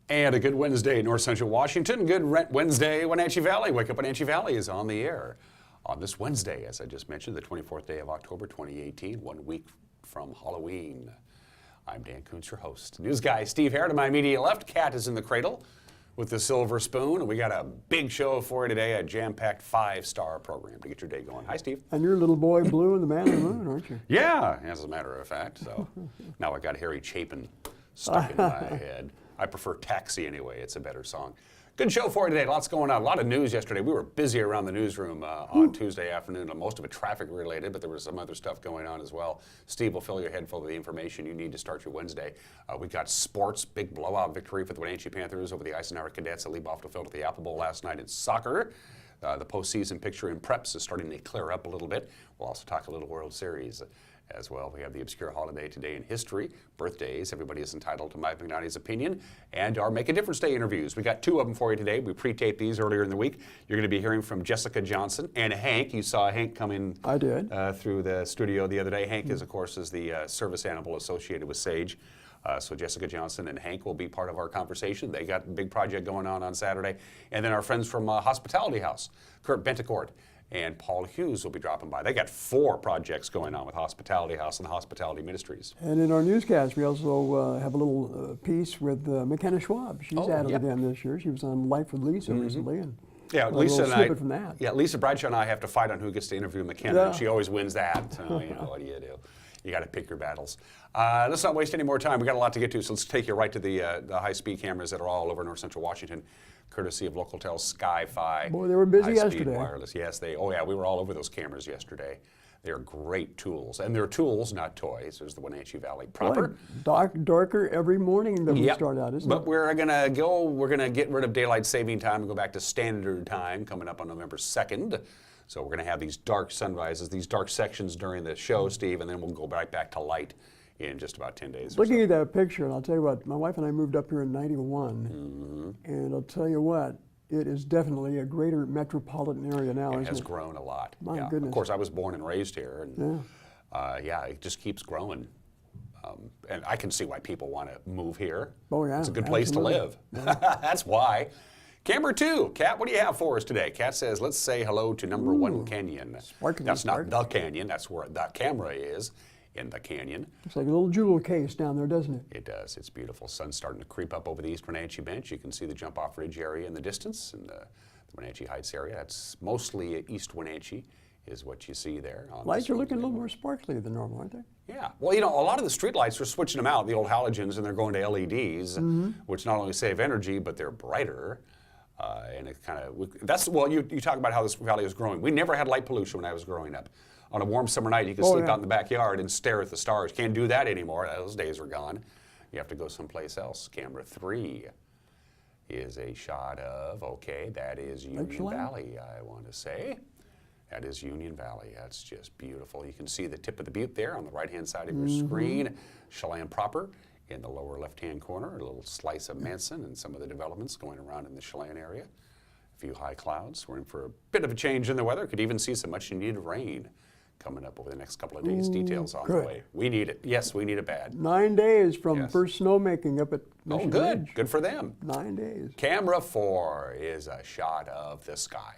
And a good Wednesday, North Central Washington. Good Wednesday, Wenatchee Valley. Wake Up Wenatchee Valley is on the air on this Wednesday, as I just mentioned, the 24th day of October 2018, 1 week from Halloween. I'm Dan Kuntz, your host. News guy Steve Hare to my immediate left. Kat is in the cradle with the silver spoon. We got a big show for you today, a jam-packed 5-star program to get your day going. Hi, Steve. And you're little boy Blue and the Man in the Moon, aren't you? Yeah, as a matter of fact. So now I got Harry Chapin stuck in my head. I prefer Taxi anyway. It's a better song. Good show for you today. Lots going on. A lot of news yesterday. We were busy around the newsroom on Tuesday afternoon, most of it traffic related, but there was some other stuff going on as well. Steve will fill your head full of the information you need to start your Wednesday. We got sports, big blowout victory for the Wenatchee Panthers over the Eisenhower Cadets at Lee-Boffield Field at the Apple Bowl last night in soccer. The postseason picture in preps is starting to clear up a little bit. We'll also talk a little World Series as well. We have the obscure holiday today in history, birthdays. Everybody is entitled to Mike McNally's opinion, and our Make a Difference Day interviews. We got 2 of them for you today. We pre-taped these earlier in the week. You're going to be hearing from Jessica Johnson and Hank. You saw Hank come in I did. Through the studio the other day. Hank is, of course, the service animal associated with Sage. So Jessica Johnson and Hank will be part of our conversation. They got a big project going on Saturday. And then our friends from Hospitality House, Kurt Bentecourt and Paul Hughes will be dropping by. They got 4 projects going on with Hospitality House and Hospitality Ministries. And in our newscast, we also have a little piece with McKenna Schwab. She's added again this year. She was on Life with Lisa recently. And yeah, Lisa and I. From that. Yeah, Lisa Bradshaw and I have to fight on who gets to interview McKenna. And she always wins that. So, you know, what do you do? You got to pick your battles. Let's not waste any more time. We got a lot to get to, so let's take you right to the high-speed cameras that are all over North Central Washington, courtesy of Localtel Sky-Fi. Boy, they were busy yesterday. Wireless. Yes, we were all over those cameras yesterday. They're great tools, and they're tools, not toys. There's the Wenatchee Valley proper. Boy, darker every morning that we start out, isn't it? But we're gonna get rid of daylight saving time and go back to standard time coming up on November 2nd. So we're going to have these dark sunrises, these dark sections during the show, Steve, and then we'll go right back to light in just about 10 days. Looking at that picture, and I'll tell you what, my wife and I moved up here in '91, and I'll tell you what, it is definitely a greater metropolitan area now, isn't it? It has grown a lot. My goodness. Of course, I was born and raised here, and it just keeps growing. And I can see why people want to move here. Oh, yeah. It's a good place to live. Yeah. That's why. Camera 2, Kat, what do you have for us today? Kat says, let's say hello to number 1 canyon. That's not the canyon, that's where the camera is, in the canyon. Looks like a little jewel case down there, doesn't it? It does, it's beautiful. Sun's starting to creep up over the East Wenatchee Bench. You can see the jump-off ridge area in the distance, in the Wenatchee Heights area. That's mostly East Wenatchee is what you see there. Lights are looking a little more sparkly than normal, aren't they? Yeah. Well, you know, a lot of the street lights are switching them out, the old halogens, and they're going to LEDs, which not only save energy, but they're brighter. And it kind of, you talk about how this valley is growing. We never had light pollution when I was growing up. On a warm summer night, you could sleep out in the backyard and stare at the stars. Can't do that anymore. Those days are gone. You have to go someplace else. Camera 3 is a shot of, that is Union Valley, I want to say. That is Union Valley. That's just beautiful. You can see the tip of the butte there on the right-hand side of your screen. Chelan proper. In the lower left-hand corner, a little slice of Manson and some of the developments going around in the Chelan area. A few high clouds. We're in for a bit of a change in the weather. Could even see some much-needed rain coming up over the next couple of days. Details on the way. We need it. Yes, we need it bad. 9 days from first snowmaking up at Mission good. Ridge. Good for them. 9 days. Camera 4 is a shot of the sky.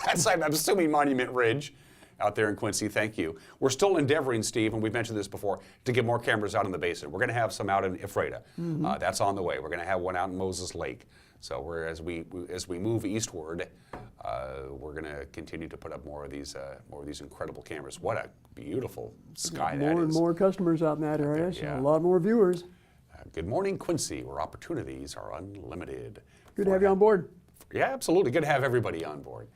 That's, I'm assuming, Monument Ridge. Out there in Quincy, thank you. We're still endeavoring, Steve, and we've mentioned this before, to get more cameras out in the basin. We're going to have some out in Ephrata. That's on the way. We're going to have one out in Moses Lake. So as we move eastward, we're going to continue to put up more of these incredible cameras. What a beautiful sky that is. More and more customers out in that area, so a lot more viewers. Good morning, Quincy, where opportunities are unlimited. Good to have you on board. Yeah, absolutely. Good to have everybody on board.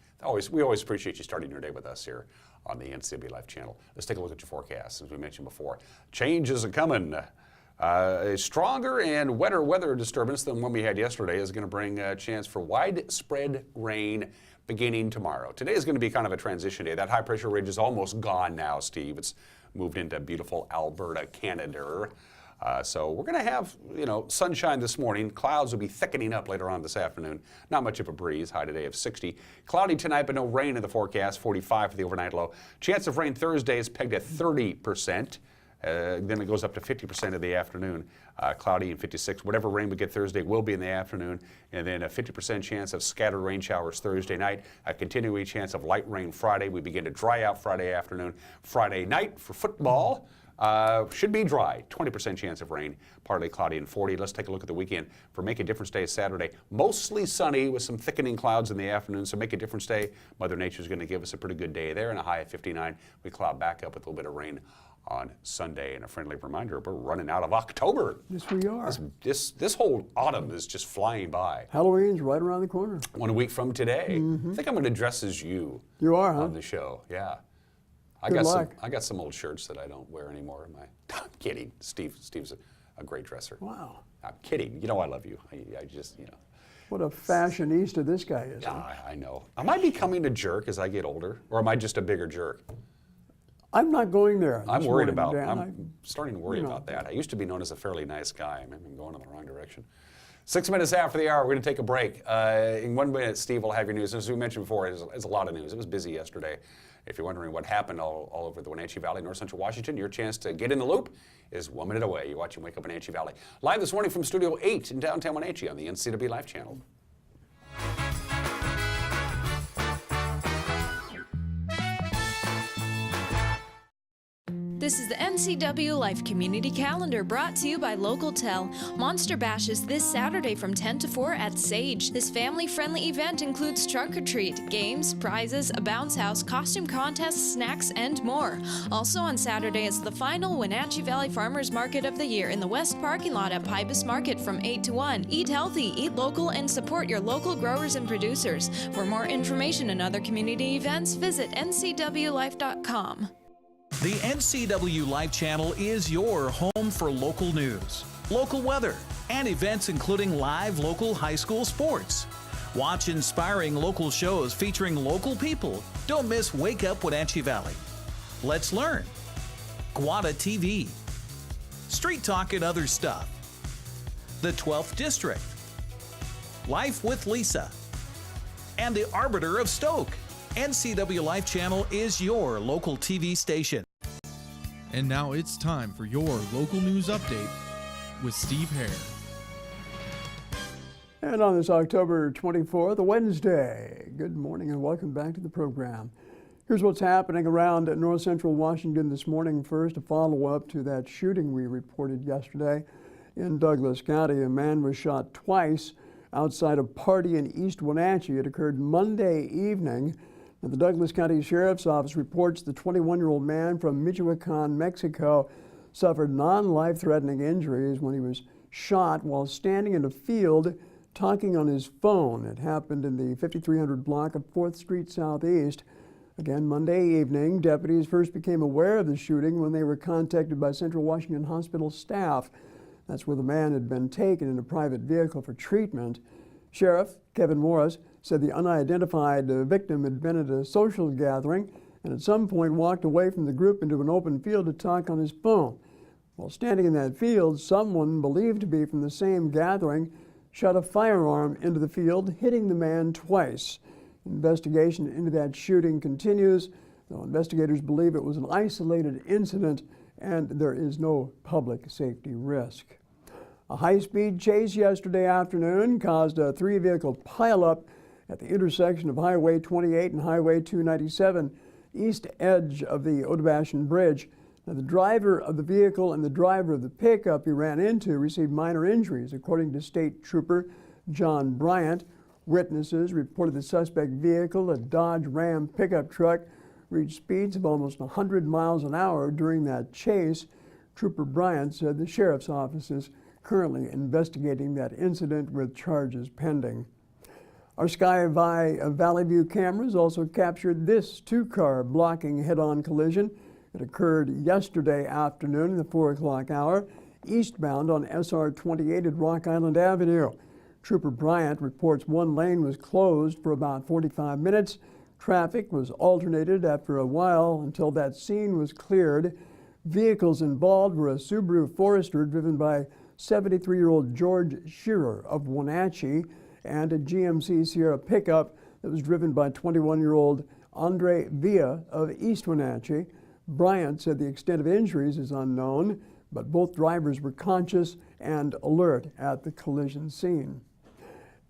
We always appreciate you starting your day with us here on the NCW Life channel. Let's take a look at your forecast. As we mentioned before, changes are coming. A stronger and wetter weather disturbance than one we had yesterday is going to bring a chance for widespread rain beginning tomorrow. Today is going to be kind of a transition day. That high pressure ridge is almost gone now, Steve. It's moved into beautiful Alberta, Canada. So we're going to have, sunshine this morning. Clouds will be thickening up later on this afternoon. Not much of a breeze, high today of 60. Cloudy tonight, but no rain in the forecast, 45 for the overnight low. Chance of rain Thursday is pegged at 30%. Then it goes up to 50% of the afternoon, cloudy and 56. Whatever rain we get Thursday will be in the afternoon, and then a 50% chance of scattered rain showers Thursday night, a continuing chance of light rain Friday. We begin to dry out Friday afternoon. Friday night for football should be dry, 20% chance of rain, partly cloudy and 40. Let's take a look at the weekend. For Make a Difference Day Saturday, mostly sunny with some thickening clouds in the afternoon, so Make a Difference Day, Mother Nature's going to give us a pretty good day there, and a high of 59. We cloud back up with a little bit of rain on Sunday. And a friendly reminder, we're running out of October. Yes, we are. This whole autumn is just flying by. Halloween's right around the corner. 1 week from today. I think I'm going to dress as you. You are, huh? On the show, yeah. I Good got luck. I got some old shirts that I don't wear anymore. I'm kidding. Steve's a great dresser. Wow. I'm kidding. You know I love you. I just, you know. What a fashionista this guy is. Huh? I know. Am I becoming a jerk as I get older, or am I just a bigger jerk? I'm not going there. I'm worried morning, about. Dan. I'm starting to worry about that. I used to be known as a fairly nice guy. Maybe I'm going in the wrong direction. 6 minutes after the hour, we're going to take a break. In 1 minute, Steve will have your news. As we mentioned before, it's a lot of news. It was busy yesterday. If you're wondering what happened all over the Wenatchee Valley, North Central Washington, your chance to get in the loop is 1 minute away. You're watching Wake Up Wenatchee Valley. Live this morning from Studio 8 in downtown Wenatchee on the NCW Life Channel. This is the NCW Life Community Calendar brought to you by Local Tel. Monster Bash is this Saturday from 10 to 4 at Sage. This family-friendly event includes trunk or treat, games, prizes, a bounce house, costume contests, snacks, and more. Also on Saturday is the final Wenatchee Valley Farmers Market of the year in the West parking lot at Pybus Market from 8 to 1. Eat healthy, eat local, and support your local growers and producers. For more information and other community events, visit ncwlife.com. The NCW Life Channel is your home for local news, local weather, and events including live local high school sports. Watch inspiring local shows featuring local people. Don't miss Wake Up Wenatchee Valley. Let's learn. Guada TV. Street Talk and Other Stuff. The 12th District. Life with Lisa. And the Arbiter of Stoke. NCW Life Channel is your local TV station. And now it's time for your local news update with Steve Hare. And on this October 24th, a Wednesday, good morning and welcome back to the program. Here's what's happening around North Central Washington this morning. First, a follow-up to that shooting we reported yesterday in Douglas County. A man was shot twice outside a party in East Wenatchee. It occurred Monday evening. Now, the Douglas County Sheriff's Office reports the 21-year-old man from Michoacan, Mexico, suffered non-life-threatening injuries when he was shot while standing in a field talking on his phone. It happened in the 5300 block of 4th Street Southeast. Again, Monday evening, deputies first became aware of the shooting when they were contacted by Central Washington Hospital staff. That's where the man had been taken in a private vehicle for treatment. Sheriff Kevin Morris said the unidentified victim had been at a social gathering and at some point walked away from the group into an open field to talk on his phone. While standing in that field, someone believed to be from the same gathering shot a firearm into the field, hitting the man twice. Investigation into that shooting continues, though investigators believe it was an isolated incident and there is no public safety risk. A high-speed chase yesterday afternoon caused a 3-vehicle pileup at the intersection of Highway 28 and Highway 297, east edge of the Odebashan Bridge. Now, the driver of the vehicle and the driver of the pickup he ran into received minor injuries, according to State Trooper John Bryant. Witnesses reported the suspect vehicle, a Dodge Ram pickup truck, reached speeds of almost 100 miles an hour during that chase. Trooper Bryant said the sheriff's office is currently investigating that incident with charges pending. Our Sky Valley View cameras also captured this 2-car blocking head-on collision. It occurred yesterday afternoon in the 4 o'clock hour, eastbound on SR 28 at Rock Island Avenue. Trooper Bryant reports one lane was closed for about 45 minutes. Traffic was alternated after a while until that scene was cleared. Vehicles involved were a Subaru Forester driven by 73-year-old George Shearer of Wenatchee and a GMC Sierra pickup that was driven by 21-year-old Andre Villa of East Wenatchee. Bryant said the extent of injuries is unknown, but both drivers were conscious and alert at the collision scene.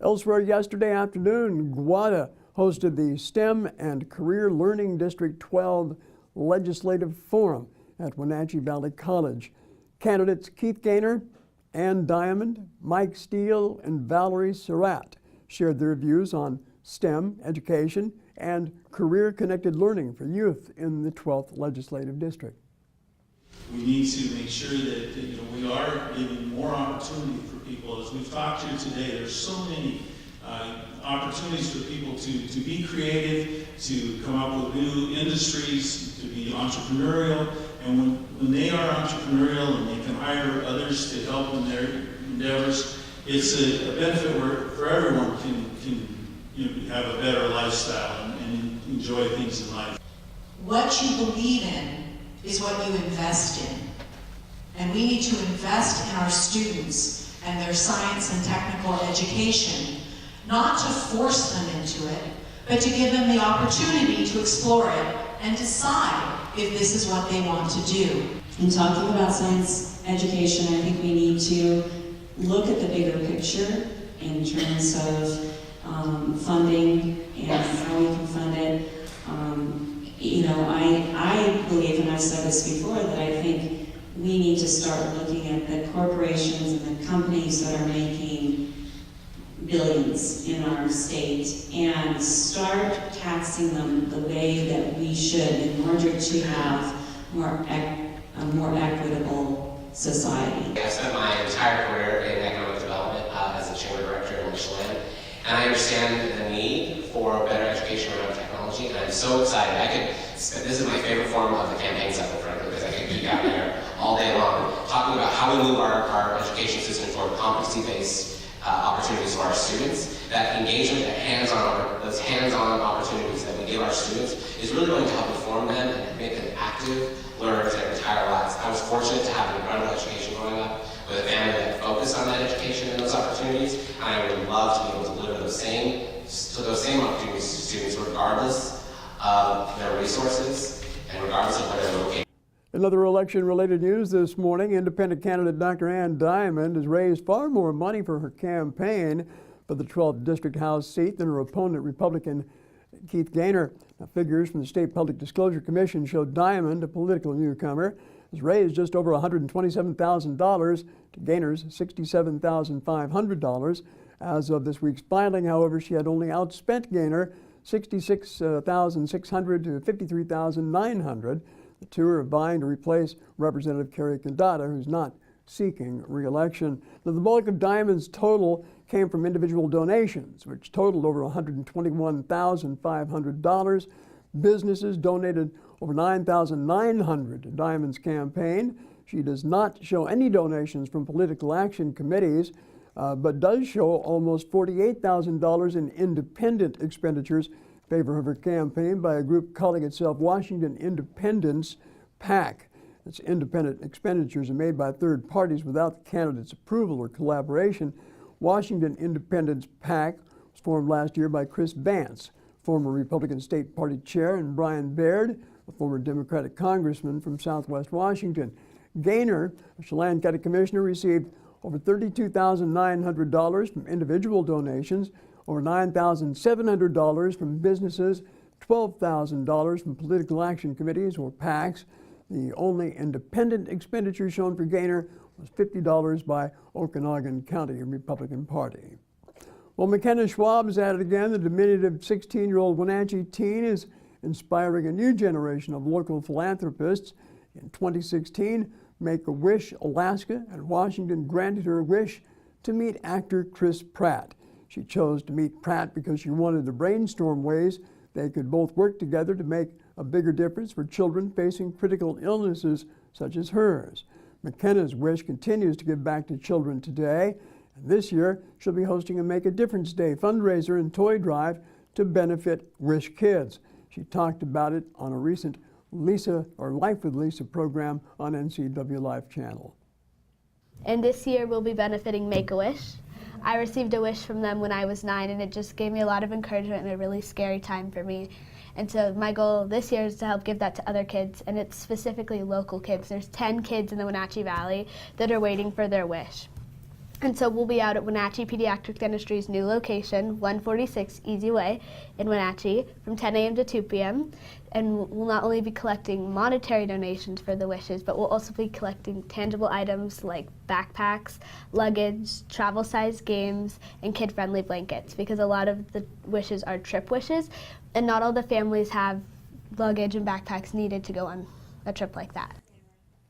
Elsewhere yesterday afternoon, GWADA hosted the STEM and Career Learning District 12 Legislative Forum at Wenatchee Valley College. Candidates Keith Gaynor, Ann Diamond, Mike Steele, and Valerie Surratt shared their views on STEM education and career-connected learning for youth in the 12th Legislative District. We need to make sure that we are giving more opportunity for people. As we've talked here today, there's so many opportunities for people to be creative, to come up with new industries, to be entrepreneurial. And when they are entrepreneurial and they can hire others to help in their endeavors, it's a benefit where everyone can have a better lifestyle and enjoy things in life. What you believe in is what you invest in. And we need to invest in our students and their science and technical education, not to force them into it, but to give them the opportunity to explore it and decide if this is what they want to do. In talking about science education, I think we need to look at the bigger picture in terms of funding and how we can fund it. I believe, and I've said this before, that I think we need to start looking at the corporations and the companies that are making billions in our state and start taxing them the way that we should in order to have a more equitable society. I spent my entire career in economic development as a chamber director in Michelin, and I understand the need for better education around technology, and I'm so excited. This is my favorite form of the campaign cycle, frankly, because I could geek out there all day long, talking about how we move our education system toward competency-based opportunities for our students. That engagement, those hands-on opportunities that we give our students is really going to help inform them and make them active learners their entire lives. I was fortunate to have an incredible education growing up with a family that focused on that education and those opportunities, and I would love to be able to deliver those same opportunities to students regardless of their resources and regardless of where they're located. Another election-related news this morning, independent candidate Dr. Ann Diamond has raised far more money for her campaign for the 12th District House seat than her opponent, Republican Keith Gaynor. Now, figures from the State Public Disclosure Commission show Diamond, a political newcomer, has raised just over $127,000 to Gaynor's $67,500. As of this week's filing, however, she had only outspent Gaynor $66,600 to $53,900. The two are vying to replace Representative Kerry Condata, who's not seeking re-election. Now, the bulk of Diamond's total came from individual donations, which totaled over $121,500. Businesses donated over $9,900 to Diamond's campaign. She does not show any donations from political action committees, but does show almost $48,000 in independent expenditures in favor of her campaign by a group calling itself Washington Independence PAC. Its independent expenditures are made by third parties without the candidate's approval or collaboration. Washington Independence PAC was formed last year by Chris Vance, former Republican State Party Chair, and Brian Baird, a former Democratic congressman from Southwest Washington. Gaynor, a Chelan County Commissioner, received over $32,900 from individual donations, over $9,700 from businesses, $12,000 from political action committees or PACs. The only independent expenditure shown for Gaynor was $50 by Okanagan County Republican Party. Well, McKenna Schwab is at it again. The diminutive 16-year-old Wenatchee teen is inspiring a new generation of local philanthropists. In 2016, Make-A-Wish Alaska and Washington granted her a wish to meet actor Chris Pratt. She chose to meet Pratt because she wanted to brainstorm ways they could both work together to make a bigger difference for children facing critical illnesses such as hers. McKenna's wish continues to give back to children today, and this year she'll be hosting a Make a Difference Day fundraiser and toy drive to benefit Wish Kids. She talked about it on a recent Life with Lisa program on NCW Life Channel. And this year we'll be benefiting Make-A-Wish. I received a wish from them when I was 9, and it just gave me a lot of encouragement and a really scary time for me. And so my goal this year is to help give that to other kids, and it's specifically local kids. There's 10 kids in the Wenatchee Valley that are waiting for their wish. And so we'll be out at Wenatchee Pediatric Dentistry's new location, 146 Easy Way in Wenatchee, from 10 a.m. to 2 p.m. And we'll not only be collecting monetary donations for the wishes, but we'll also be collecting tangible items like backpacks, luggage, travel-sized games, and kid-friendly blankets, because a lot of the wishes are trip wishes, and not all the families have luggage and backpacks needed to go on a trip like that.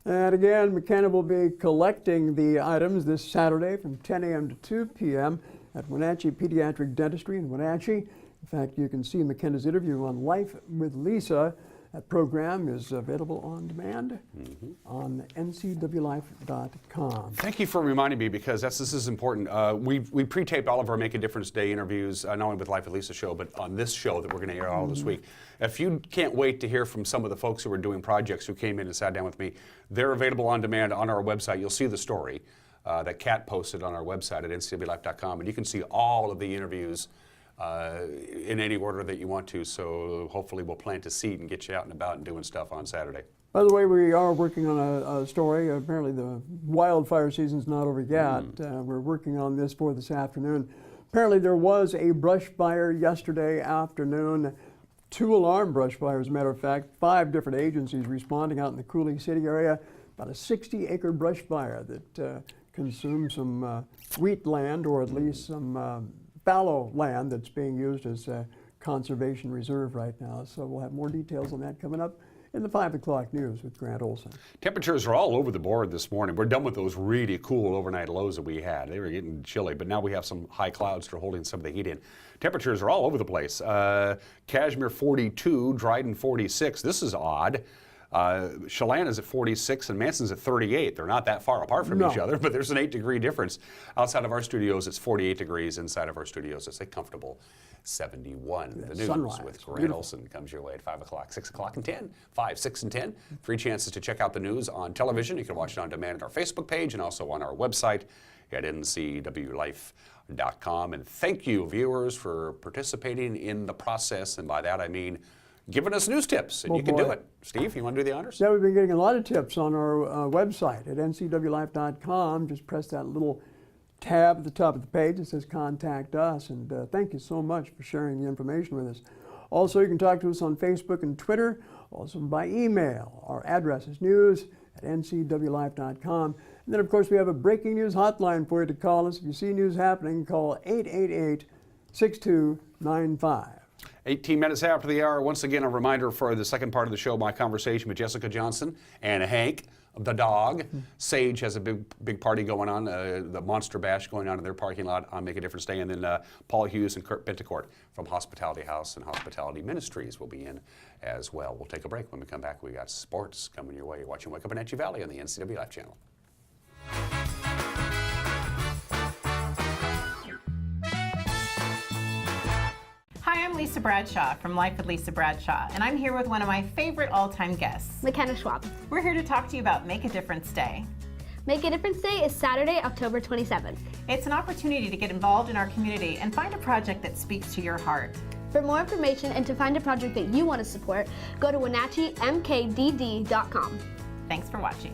And again, McKenna will be collecting the items this Saturday from 10 a.m. to 2 p.m. at Wenatchee Pediatric Dentistry in Wenatchee. In fact, you can see McKenna's interview on Life with Lisa. That program is available on demand on ncwlife.com. Thank you for reminding me, because this is important. We pre-taped all of our Make a Difference Day interviews, not only with Life with Lisa show, but on this show that we're going to air all this week. If you can't wait to hear from some of the folks who are doing projects who came in and sat down with me, they're available on demand on our website. You'll see the story that Kat posted on our website at ncwlife.com, and you can see all of the interviews in any order that you want to. So hopefully we'll plant a seed and get you out and about and doing stuff on Saturday. By the way, we are working on a story. Apparently the wildfire season's not over yet. We're working on this for this afternoon. Apparently there was a brush fire yesterday afternoon. 2 alarm brush fires, as a matter of fact. 5 different agencies responding out in the Cooley City area. About a 60-acre brush fire that consumed some wheat land, or at least some fallow land that's being used as a conservation reserve right now. So we'll have more details on that coming up in the 5 o'clock news with Grant Olson. Temperatures are all over the board this morning. We're done with those really cool overnight lows that we had. They were getting chilly, but now we have some high clouds that are holding some of the heat in. Temperatures are all over the place. Cashmere 42, Dryden 46. This is odd. Chelan is at 46 and Manson's at 38. They're not that far apart from each other, but there's an 8-degree difference. Outside of our studios, it's 48 degrees. Inside of our studios, it's a comfortable 71. The news sunrise. with Grant Olson comes your way at 5 o'clock, 6 o'clock, and 10. 5, 6, and 10. 3 chances to check out the news on television. You can watch it on demand at our Facebook page and also on our website at ncwlife.com. And thank you, viewers, for participating in the process. And by that, I mean giving us news tips, and you can do it. Steve, you want to do the honors? Yeah, we've been getting a lot of tips on our website at ncwlife.com. Just press that little tab at the top of the page that says Contact Us, and thank you so much for sharing the information with us. Also, you can talk to us on Facebook and Twitter, also by email. Our address is news@ncwlife.com. And then, of course, we have a breaking news hotline for you to call us. If you see news happening, call 888-6295. 18 minutes after the hour, once again, a reminder for the second part of the show, my conversation with Jessica Johnson and Hank, the dog. Sage has a big party going on, the Monster Bash going on in their parking lot on Make a Difference Day. And then Paul Hughes and Kurt Bentecourt from Hospitality House and Hospitality Ministries will be in as well. We'll take a break. When we come back, we got sports coming your way. You're watching Wake Up Wenatchee Valley on the NCW Life channel. Hi, I'm Lisa Bradshaw from Life with Lisa Bradshaw, and I'm here with one of my favorite all-time guests, McKenna Schwab. We're here to talk to you about Make a Difference Day. Make a Difference Day is Saturday, October 27th. It's an opportunity to get involved in our community and find a project that speaks to your heart. For more information and to find a project that you want to support, go to WenatcheeMKDD.com. Thanks for watching.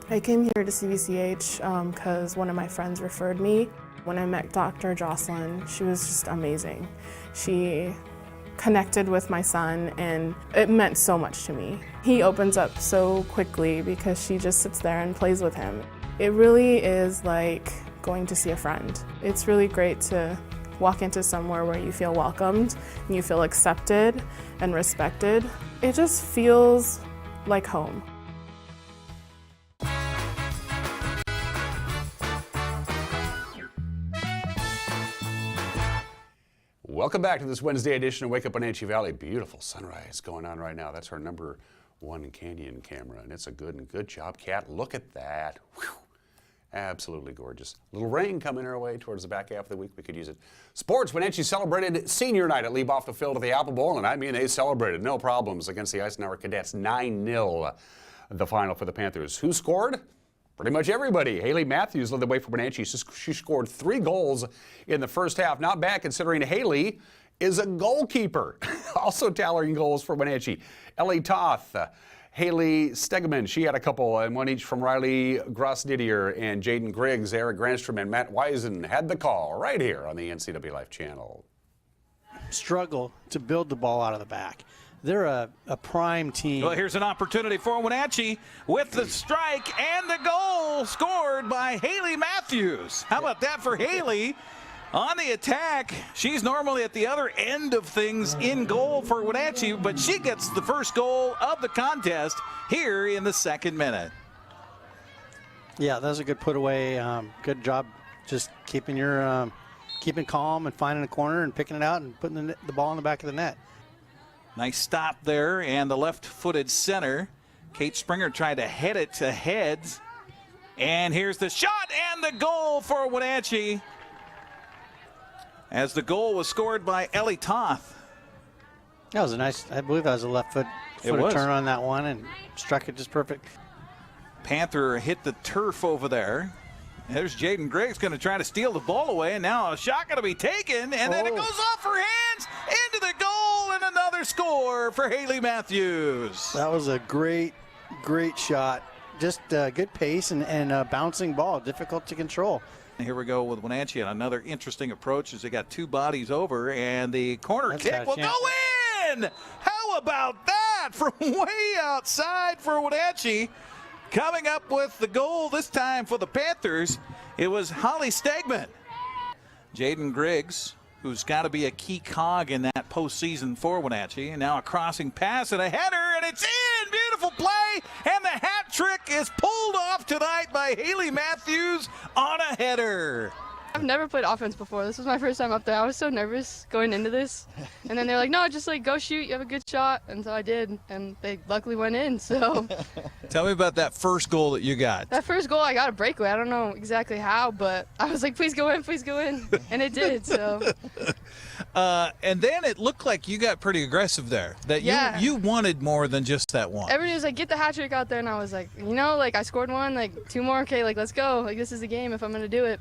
I came here to CVCH because one of my friends referred me. When I met Dr. Jocelyn, she was just amazing. She connected with my son, and it meant so much to me. He opens up so quickly because she just sits there and plays with him. It really is like going to see a friend. It's really great to walk into somewhere where you feel welcomed and you feel accepted and respected. It just feels like home. Welcome back to this Wednesday edition of Wake Up Wenatchee Valley. Beautiful sunrise going on right now. That's our #1 Canyon camera, and it's a good job, Kat. Look at that. Whew. Absolutely gorgeous. A little rain coming our way towards the back half of the week. We could use it. Sports, Wenatchee celebrated senior night at Leap-Off the Field of the Apple Bowl, and I mean they celebrated. No problems against the Eisenhower Cadets. 9-0 the final for the Panthers. Who scored? Pretty much everybody. Haley Matthews led the way for Wenatchee. She scored 3 goals in the first half. Not bad considering Haley is a goalkeeper. Also tallying goals for Wenatchee. Ellie Toth, Haley Stegman, she had a couple, and one each from Riley Gross-Didier and Jaden Griggs. Eric Granstrom and Matt Wiesen had the call right here on the NCW Life channel. Struggle to build the ball out of the back. They're a prime team. Well, here's an opportunity for Wenatchee with the strike and the goal scored by Haley Matthews. How about that for Haley? On the attack, she's normally at the other end of things in goal for Wenatchee, but she gets the first goal of the contest here in the second minute. Yeah, that was a good put away. Good job just keeping your keeping calm and finding a corner and picking it out and putting the ball in the back of the net. Nice stop there, and the left-footed center. Kate Springer tried to head it ahead. And here's the shot and the goal for Wenatchee, as the goal was scored by Ellie Toth. That was a nice, I believe that was a left-footed turn on that one and struck it just perfect. Panther hit the turf over there. There's Jaden Griggs going to try to steal the ball away, and now a shot going to be taken, and then it goes off her hands into the goal, and another score for Haley Matthews. That was a great shot. Just good pace and bouncing ball, difficult to control. Here we go with Wenatchee on another interesting approach as they got 2 bodies over, and the corner kick will go in. How about that from way outside for Wenatchee? Coming up with the goal this time for the Panthers, it was Holly Stegman. Jaden Griggs, who's got to be a key cog in that postseason for Wenatchee, and now a crossing pass and a header, and it's in! Beautiful play, and the hat trick is pulled off tonight by Haley Matthews on a header. I've never played offense before. This was my first time up there. I was so nervous going into this. And then they're like, no, just like go shoot. You have a good shot. And so I did. And they luckily went in. So tell me about that first goal that you got. That first goal, I got a breakaway. I don't know exactly how, but I was like, please go in, please go in. And it did. So. And then it looked like you got pretty aggressive there. That you wanted more than just that one. Everybody was like, get the hat trick out there. And I was like, you know, like I scored one, like 2 more. Okay, like let's go. Like this is the game if I'm going to do it.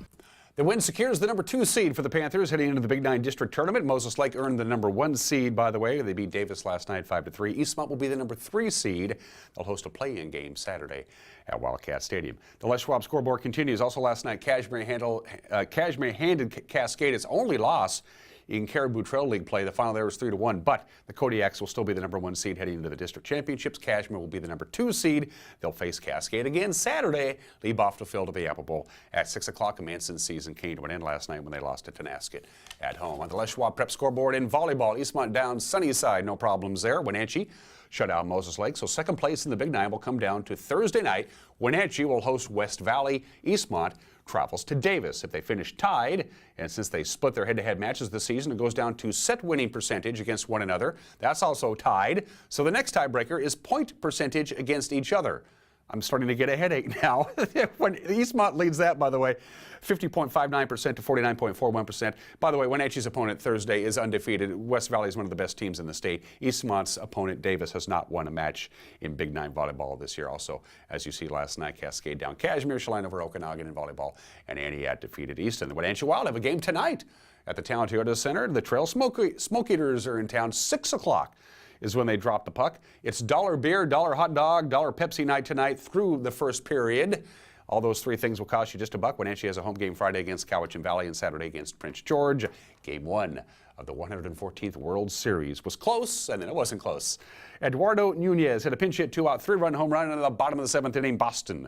The win secures the number 2 seed for the Panthers heading into the Big 9 District Tournament. Moses Lake earned the number 1 seed, by the way. They beat Davis last night 5-3. Eastmont will be the number 3 seed. They'll host a play-in game Saturday at Wildcat Stadium. The Les Schwab scoreboard continues. Also last night, Cashmere handed Cascade its only loss in Caribou Trail League play. The final there was 3-1, but the Kodiaks will still be the number 1 seed heading into the district championships. Cashmere will be the number 2 seed. They'll face Cascade again Saturday. Leave off the field of the Apple Bowl at 6 o'clock. Manson's season came to an end last night when they lost to Tenasket at home. On the Les Schwab Prep scoreboard in volleyball, Eastmont down Sunnyside. No problems there. Wenatchee shut out Moses Lake. So second place in the Big 9 will come down to Thursday night. Wenatchee will host West Valley. Eastmont travels to Davis. If they finish tied, and since they split their head-to-head matches this season, it goes down to set winning percentage against one another. That's also tied. So the next tiebreaker is point percentage against each other. I'm starting to get a headache now. When Eastmont leads that, by the way, 50.59% to 49.41%. By the way, Wenatchee's opponent Thursday is undefeated. West Valley is one of the best teams in the state. Eastmont's opponent Davis has not won a match in Big 9 volleyball this year. Also, as you see last night, Cascade down Cashmere, Cheline over Okanagan in volleyball, and Aniat defeated Easton. The Wenatchee Wild have a game tonight at the Town Toyota Center. The Trail Smoke Eaters are in town 6 o'clock. Is when they drop the puck. It's $1 beer, $1 hot dog, $1 Pepsi night tonight through the first period. All those 3 things will cost you just $1. Wenatchee has a home game Friday against Cowichan Valley and Saturday against Prince George. Game 1 of the 114th World Series was close, and then it wasn't close. Eduardo Nunez hit a pinch hit 2-out, 3-run home run in the bottom of the 7th inning. Boston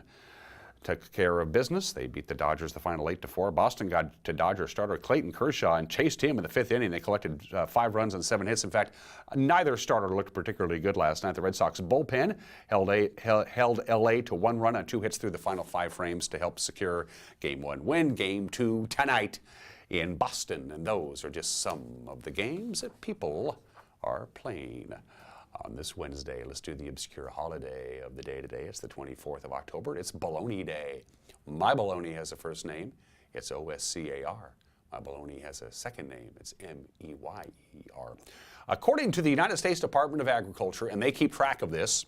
took care of business. They beat the Dodgers the final 8-4. Boston got to Dodger starter Clayton Kershaw and chased him in the 5th inning. They collected 5 runs and 7 hits. In fact, neither starter looked particularly good last night. The Red Sox bullpen held LA to 1 run on 2 hits through the final 5 frames to help secure Game 1 win. Game 2 tonight in Boston. And those are just some of the games that people are playing. On this Wednesday, let's do the obscure holiday of the day today. It's the 24th of October. It's Bologna Day. My bologna has a first name. It's O-S-C-A-R. My bologna has a second name. It's M-E-Y-E-R. According to the United States Department of Agriculture, and they keep track of this,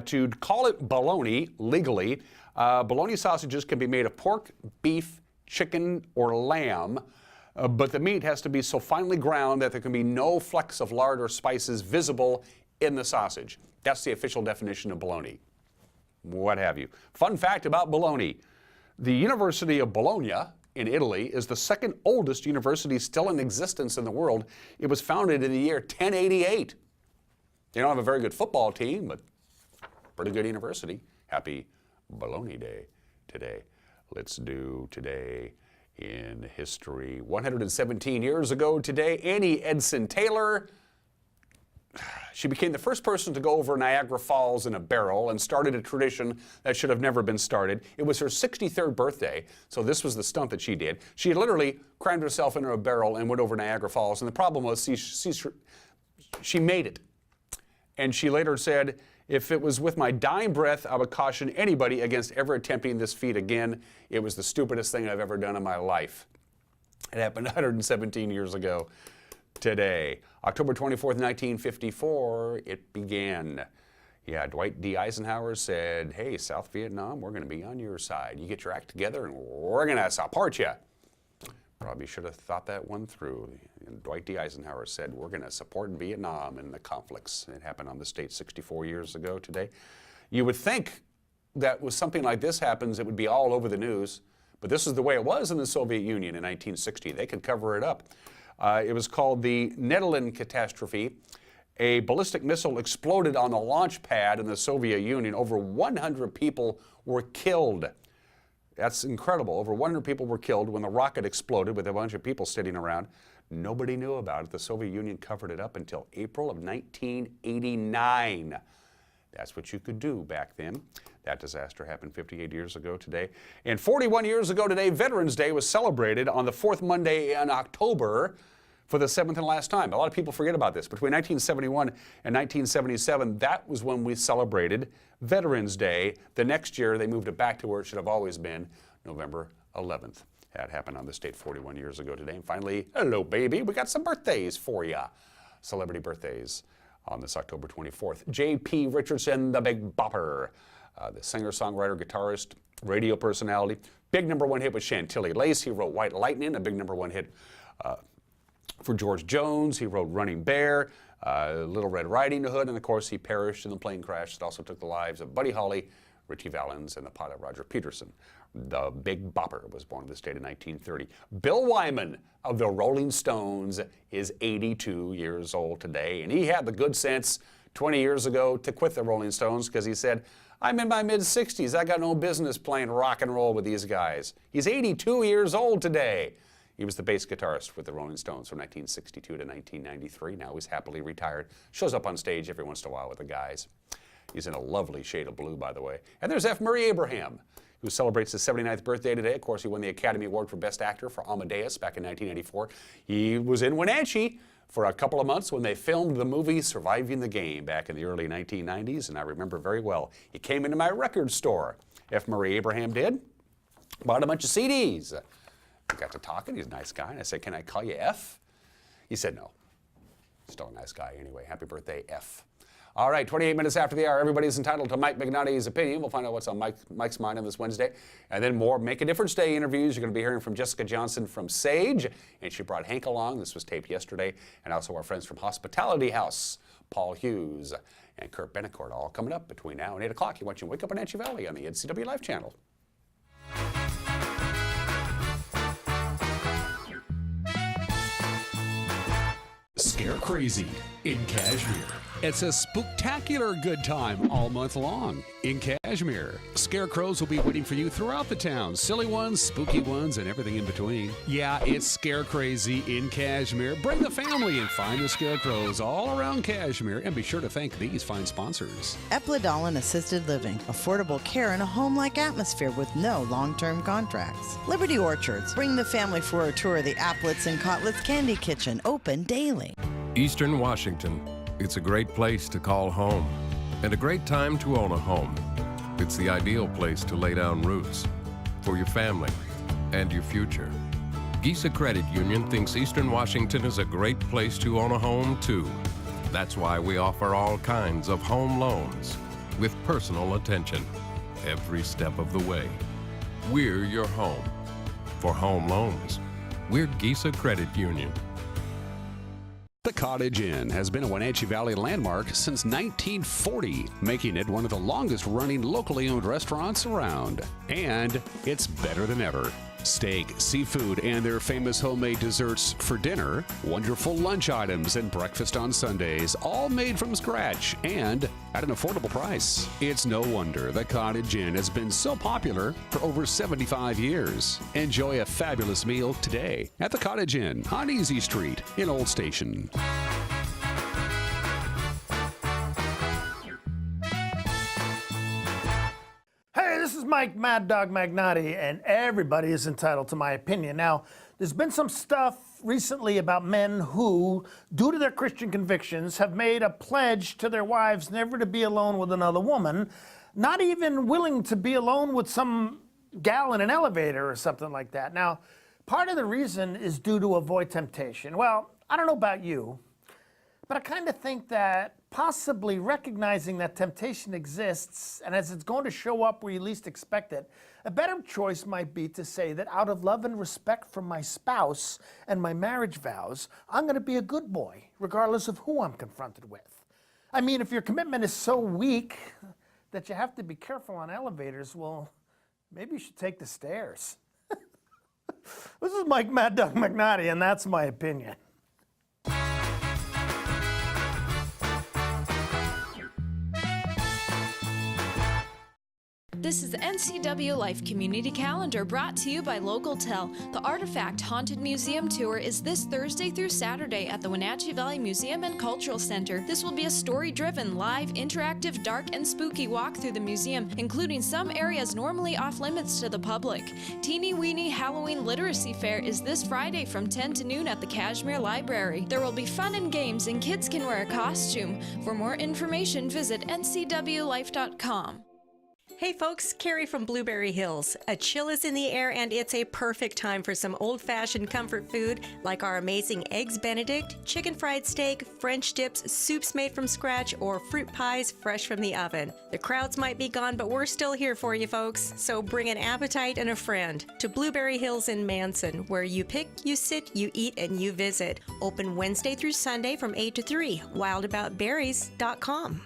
to call it bologna legally, bologna sausages can be made of pork, beef, chicken, or lamb, but the meat has to be so finely ground that there can be no flecks of lard or spices visible in the sausage. That's the official definition of bologna. What have you. Fun fact about bologna. The University of Bologna in Italy is the second oldest university still in existence in the world. It was founded in the year 1088. They don't have a very good football team, but pretty good university. Happy Bologna Day today. Let's do today in history. 117 years ago today, Annie Edson Taylor, she became the first person to go over Niagara Falls in a barrel and started a tradition that should have never been started. It was her 63rd birthday, so this was the stunt that she did. She literally crammed herself into a barrel and went over Niagara Falls, and the problem was she made it. And she later said, if it was with my dying breath, I would caution anybody against ever attempting this feat again. It was the stupidest thing I've ever done in my life. It happened 117 years ago today. October 24th, 1954, it began. Yeah, Dwight D. Eisenhower said, hey, South Vietnam, we're going to be on your side. You get your act together and we're going to support you. Probably should have thought that one through. And Dwight D. Eisenhower said, we're going to support Vietnam in the conflicts. It happened on the state 64 years ago today. You would think that when something like this happens, it would be all over the news. But this is the way it was in the Soviet Union in 1960. They could cover it up. It was called the Nedelin catastrophe. A ballistic missile exploded on the launch pad in the Soviet Union. Over 100 people were killed. That's incredible. Over 100 people were killed when the rocket exploded with a bunch of people sitting around. Nobody knew about it. The Soviet Union covered it up until April of 1989. That's what you could do back then. That disaster happened 58 years ago today. And 41 years ago today, Veterans Day was celebrated on the fourth Monday in October for the seventh and last time. A lot of people forget about this. Between 1971 and 1977, that was when we celebrated Veterans Day. The next year, they moved it back to where it should have always been, November 11th. That happened on the state 41 years ago today. And finally, hello, baby, we got some birthdays for you. Celebrity birthdays on this October 24th. J.P. Richardson, the Big Bopper, the singer, songwriter, guitarist, radio personality. Big #1 hit with Chantilly Lace. He wrote White Lightning, a big #1 hit for George Jones. He wrote Running Bear, Little Red Riding Hood, and of course he perished in the plane crash that also took the lives of Buddy Holly, Richie Valens, and the pilot Roger Peterson. The Big Bopper was born in the state in 1930. Bill Wyman of the Rolling Stones is 82 years old today, and he had the good sense 20 years ago to quit the Rolling Stones because he said, I'm in my mid-60s. I got no business playing rock and roll with these guys. He's 82 years old today. He was the bass guitarist with the Rolling Stones from 1962 to 1993. Now he's happily retired. Shows up on stage every once in a while with the guys. He's in a lovely shade of blue, by the way. And there's F. Murray Abraham, who celebrates his 79th birthday today. Of course, he won the Academy Award for Best Actor for Amadeus back in 1984. He was in Wenatchee for a couple of months when they filmed the movie Surviving the Game back in the early 1990s, and I remember very well. He came into my record store, F. Murray Abraham did, bought a bunch of CDs. We got to talking. He's a nice guy, and I said, can I call you F? He said no. Still a nice guy anyway. Happy birthday, F. All right, 28 minutes after the hour, everybody's entitled to Mike Magnotti's opinion. We'll find out what's on Mike's mind on this Wednesday. And then more Make a Difference Day interviews. You're going to be hearing from Jessica Johnson from Sage, and she brought Hank along. This was taped yesterday. And also our friends from Hospitality House, Paul Hughes and Kurt Benacourt, all coming up between now and 8 o'clock. You're watching Wake Up Wenatchee Valley on the NCW Live channel. Scare Crazy in Cashmere. It's a spooktacular good time all month long in Cashmere. Scarecrows will be waiting for you throughout the town. Silly ones, spooky ones, and everything in between. Yeah, it's Scare Crazy in Cashmere. Bring the family and find the scarecrows all around Cashmere. And be sure to thank these fine sponsors. Epladolin Assisted Living. Affordable care in a home-like atmosphere with no long-term contracts. Liberty Orchards. Bring the family for a tour of the Applets and Cotlets Candy Kitchen. Open daily. Eastern Washington. It's a great place to call home and a great time to own a home. It's the ideal place to lay down roots for your family and your future. Gisa Credit Union thinks Eastern Washington is a great place to own a home too. That's why we offer all kinds of home loans with personal attention every step of the way. We're your home. For home loans, we're Gisa Credit Union. The Cottage Inn has been a Wenatchee Valley landmark since 1940, making it one of the longest-running locally owned restaurants around. And it's better than ever. Steak, seafood, and their famous homemade desserts for dinner, wonderful lunch items, and breakfast on Sundays, all made from scratch and at an affordable price. It's no wonder the Cottage Inn has been so popular for over 75 years. Enjoy a fabulous meal today at the Cottage Inn on Easy Street in Old Station. Hey, this is Mike Mad Dog Magnotti, and everybody is entitled to my opinion. Now, there's been some stuff recently about men who, due to their Christian convictions, have made a pledge to their wives never to be alone with another woman, not even willing to be alone with some gal in an elevator or something like that. Now, part of the reason is due to avoid temptation. Well, I don't know about you, but I kind of think that possibly recognizing that temptation exists, and as it's going to show up where you least expect it, a better choice might be to say that out of love and respect for my spouse and my marriage vows, I'm going to be a good boy, regardless of who I'm confronted with. I mean, if your commitment is so weak that you have to be careful on elevators, well, maybe you should take the stairs. This is Mike Mad Dog Magnotti, and that's my opinion. This is the NCW Life Community Calendar brought to you by Local Tel. The Artifact Haunted Museum Tour is this Thursday through Saturday at the Wenatchee Valley Museum and Cultural Center. This will be a story-driven, live, interactive, dark, and spooky walk through the museum, including some areas normally off-limits to the public. Teeny Weeny Halloween Literacy Fair is this Friday from 10 to noon at the Kashmir Library. There will be fun and games, and kids can wear a costume. For more information, visit ncwlife.com. Hey folks, Carrie from Blueberry Hills. A chill is in the air and it's a perfect time for some old-fashioned comfort food like our amazing Eggs Benedict, chicken fried steak, French dips, soups made from scratch, or fruit pies fresh from the oven. The crowds might be gone, but we're still here for you folks, so bring an appetite and a friend to Blueberry Hills in Manson, where you pick, you sit, you eat, and you visit. Open Wednesday through Sunday from 8 to 3. wildaboutberries.com.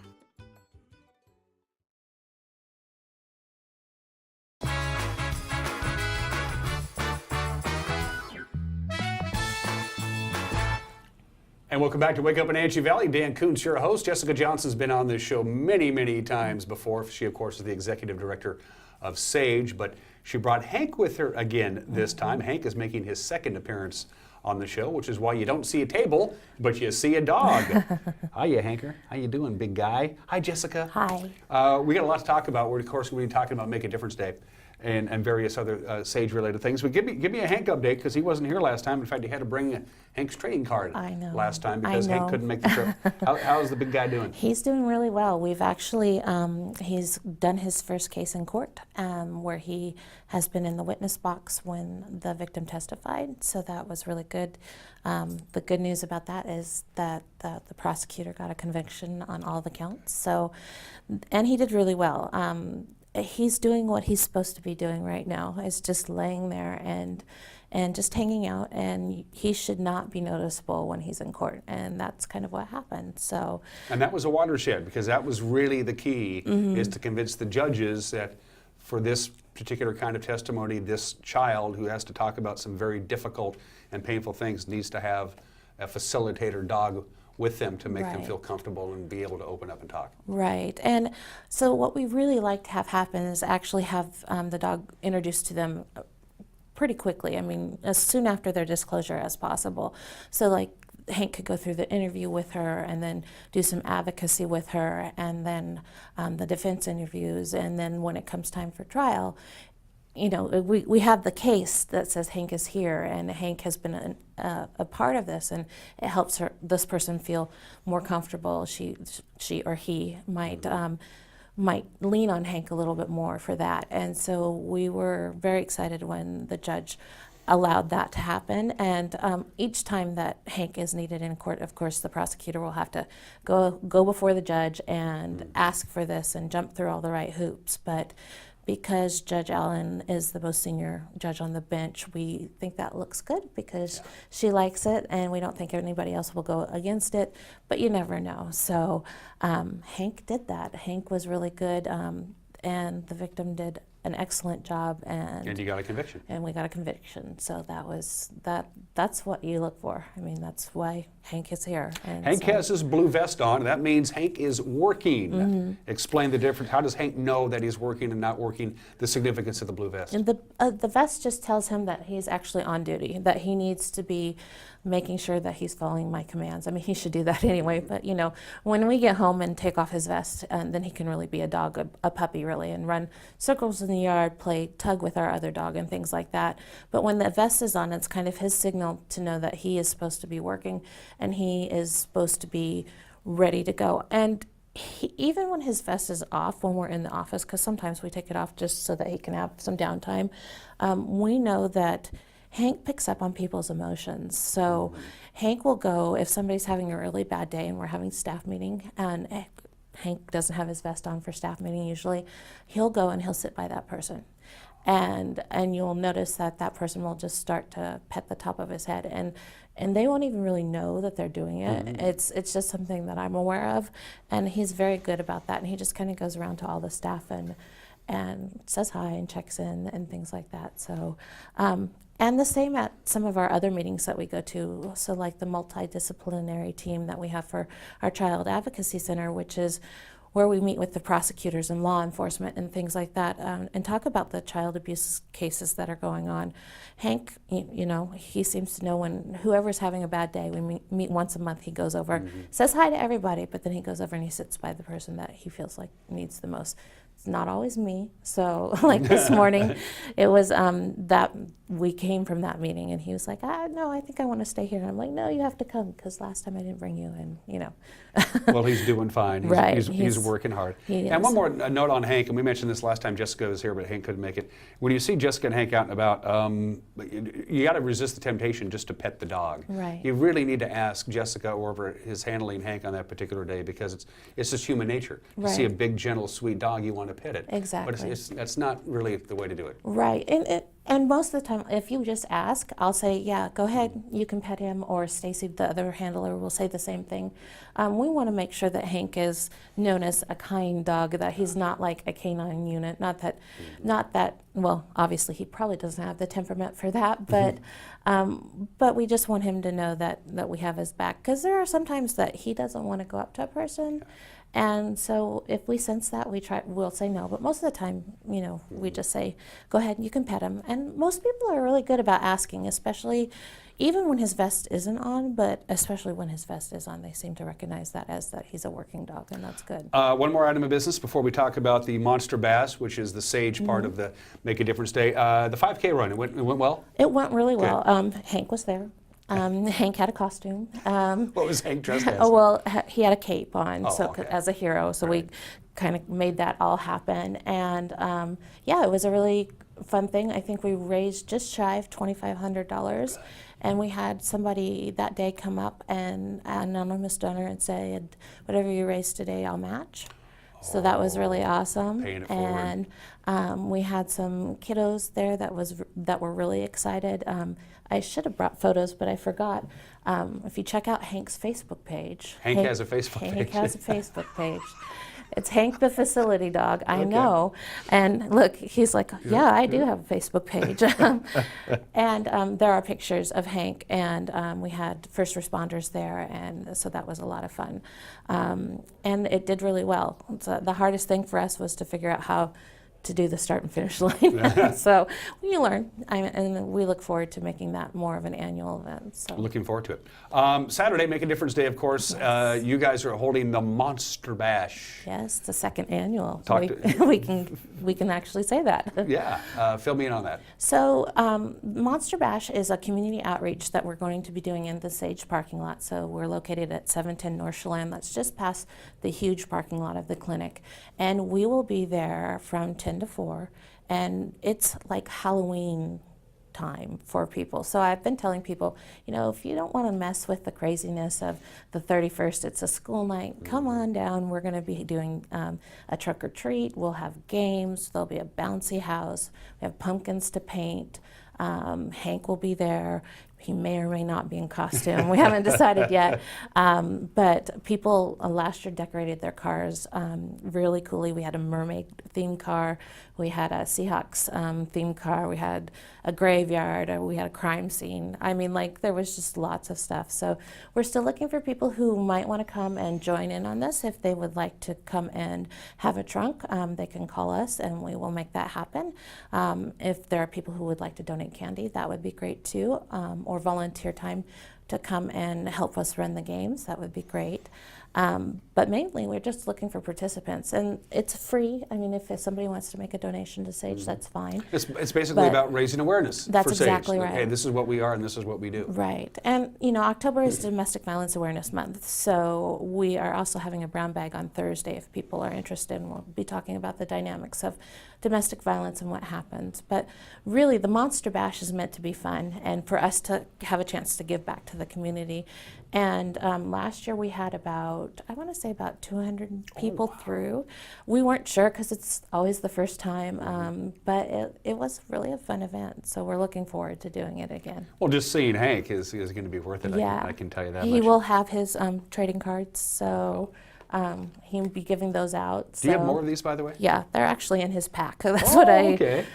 And welcome back to Wake Up Wenatchee Valley. Dan Kuntz, your host. Jessica Johnson's been on this show many, many times before. She, of course, is the executive director of SAGE, but she brought Hank with her again this time. Hank is making his second appearance on the show, which is why you don't see a table, but you see a dog. Hiya, Hanker. How you doing, big guy? Hi, Jessica. Hi. We got a lot to talk about. We're, of course, going to be talking about Make a Difference Day and various other SAGE-related things. But give me a Hank update, because he wasn't here last time. In fact, he had to bring Hank's trading card last time because Hank couldn't make the trip. How's the big guy doing? He's doing really well. We've actually, he's done his first case in court where he has been in the witness box when the victim testified, so that was really good. The good news about that is that the prosecutor got a conviction on all the counts. So, and he did really well. He's doing what he's supposed to be doing right now, is just laying there and just hanging out, and he should not be noticeable when he's in court, and that's kind of what happened. So, and that was a watershed, because that was really the key, is to convince the judges that for this particular kind of testimony, this child who has to talk about some very difficult and painful things needs to have a facilitator dog with them to make them feel comfortable and be able to open up and talk. Right, and so what we really like to have happen is actually have the dog introduced to them pretty quickly. I mean, as soon after their disclosure as possible. So like Hank could go through the interview with her and then do some advocacy with her, and then the defense interviews, and then when it comes time for trial, we have the case that says Hank is here, and Hank has been a part of this, and it helps this person feel more comfortable. She or he might lean on Hank a little bit more for that. And so we were very excited when the judge allowed that to happen. And each time that Hank is needed in court, of course, the prosecutor will have to go before the judge and ask for this and jump through all the right hoops. But because Judge Allen is the most senior judge on the bench, we think that looks good because she likes it, and we don't think anybody else will go against it, but you never know. So Hank did that. Hank was really good, and the victim did an excellent job, and you got a conviction. And we got a conviction. So that's what you look for. I mean, that's why Hank is here. And Hank has his blue vest on. That means Hank is working. Explain the difference. How does Hank know that he's working and not working? The significance of the blue vest. And the vest just tells him that he's actually on duty, that he needs to be making sure that he's following my commands. I mean, he should do that anyway, but when we get home and take off his vest, then he can really be a dog, a puppy really, and run circles in the yard, play tug with our other dog and things like that. But when the vest is on, it's kind of his signal to know that he is supposed to be working and he is supposed to be ready to go. And even when his vest is off, when we're in the office, because sometimes we take it off just so that he can have some downtime, we know that Hank picks up on people's emotions. So Hank will go, if somebody's having a really bad day and we're having staff meeting, and Hank doesn't have his vest on for staff meeting usually, he'll go and he'll sit by that person. And you'll notice that person will just start to pet the top of his head, and they won't even really know that they're doing it. It's just something that I'm aware of, and he's very good about that, and he just kind of goes around to all the staff and says hi and checks in and things like that. So and the same at some of our other meetings that we go to, so like the multidisciplinary team that we have for our Child Advocacy Center, which is where we meet with the prosecutors and law enforcement and things like that, and talk about the child abuse cases that are going on. Hank, he seems to know when whoever's having a bad day. We meet once a month. He goes over, says hi to everybody, but then he goes over and he sits by the person that he feels like needs the most. It's not always me. So like this morning, it was that we came from that meeting, and he was like, no, I think I want to stay here. And I'm like, no, you have to come, because last time I didn't bring you, and Well, he's doing fine. Right. He's working hard. And one more note on Hank, and we mentioned this last time Jessica was here, but Hank couldn't make it. When you see Jessica and Hank out and about, you got to resist the temptation just to pet the dog. Right. You really need to ask Jessica or whoever is handling Hank on that particular day, because it's just human nature. You see a big, gentle, sweet dog, you want to pet it. Exactly. But that's not really the way to do it. Right. And most of the time, if you just ask, I'll say, yeah, go ahead, you can pet him, or Stacy, the other handler, will say the same thing. We want to make sure that Hank is known as a kind dog, that he's not like a canine unit. Not that, well, obviously he probably doesn't have the temperament for that, but we just want him to know that we have his back, because there are sometimes that he doesn't want to go up to a person. And so if we sense that, we'll say no. But most of the time, we just say, go ahead, you can pet him. And most people are really good about asking, especially even when his vest isn't on, but especially when his vest is on, they seem to recognize that as that he's a working dog, and that's good. One more item of business before we talk about the Monster Bass, which is the SAGE part of the Make a Difference Day. The 5K run, it went well? It went really well. Hank was there. Hank had a costume. What was Hank dressed as? Well, he had a cape on, as a hero. So we kind of made that all happen. And it was a really fun thing. I think we raised just shy of $2,500. And we had somebody that day come up, and an anonymous donor, and said, whatever you raise today, I'll match. So that was really awesome. Paying it forward. And we had some kiddos there that were really excited. I should have brought photos, but I forgot. If you check out Hank's Facebook page. Hank has a Facebook page. Hank has a Facebook page. It's Hank the Facility Dog, I know. And look, he's like, yeah, I do have a Facebook page. And there are pictures of Hank, and we had first responders there, and so that was a lot of fun. And it did really well. So the hardest thing for us was to figure out how to do the start and finish line. So we learn, and we look forward to making that more of an annual event. So looking forward to it. Saturday, Make a Difference Day, of course. Yes. You guys are holding the Monster Bash. Yes, the second annual. We can actually say that. Yeah, fill me in on that. So Monster Bash is a community outreach that we're going to be doing in the Sage parking lot. So we're located at 710 North Chelan. That's just past the huge parking lot of the clinic. And we will be there from 10 to 4. And it's like Halloween time for people. So I've been telling people, you know, if you don't want to mess with the craziness of the 31st, it's a school night, come on down. We're going to be doing a trick or treat. We'll have games. There'll be a bouncy house. We have pumpkins to paint. Hank will be there. He may or may not be in costume. We haven't decided yet. But people last year decorated their cars really coolly. We had a mermaid themed car. We had a Seahawks themed car. We had a graveyard. We had a crime scene. I mean, like, there was just lots of stuff. So we're still looking for people who might want to come and join in on this. If they would like to come and have a trunk, they can call us and we will make that happen. If there are people who would like to donate candy, that would be great too. Or volunteer time to come and help us run the games, that would be great. But mainly we're just looking for participants, and it's free. I mean, if somebody wants to make a donation to Sage, that's fine. It's basically about raising awareness for Sage. That's exactly right. Hey, this is what we are and this is what we do. Right. And, you know, October is Domestic Violence Awareness Month, so we are also having a brown bag on Thursday if people are interested, and we'll be talking about the dynamics of domestic violence and what happens. But really, the Monster Bash is meant to be fun and for us to have a chance to give back to the community. And last year we had about, I want to say about 200 people through. We weren't sure because it's always the first time, but it was really a fun event. So we're looking forward to doing it again. Well, just seeing Hank is going to be worth it. Yeah. I can tell you that He much. will have his trading cards, so he'll be giving those out. Do you have more of these, by the way? Yeah, they're actually in his pack. That's okay.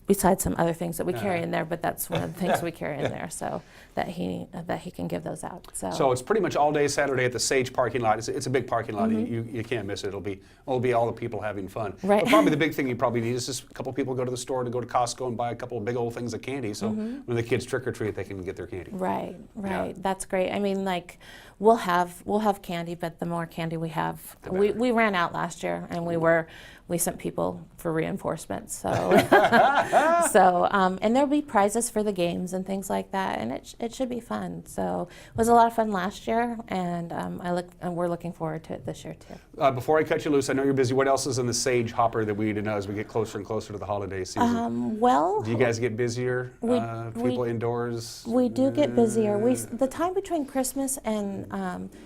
Besides some other things that we carry in there, but that's one of the things we carry in there, so that he can give those out. So it's pretty much all day Saturday at the Sage parking lot. It's a big parking lot. You can't miss it. It'll be all the people having fun. Right. But probably the big thing you probably need is just a couple people go to the store to go to Costco and buy a couple of big old things of candy. So when the kids trick or treat, they can get their candy. Right. Yeah. That's great. I mean, like, we'll have candy, but the more candy we have, we ran out last year, and we sent people for reinforcements. So, and there'll be prizes for the games and things like that, and it should be fun. So it was a lot of fun last year, and we're looking forward to it this year too. Before I cut you loose, I know you're busy. What else is in the Sage hopper that we need to know as we get closer and closer to the holiday season? Well, do you guys get busier? People indoors? We do get busier. The time between Christmas and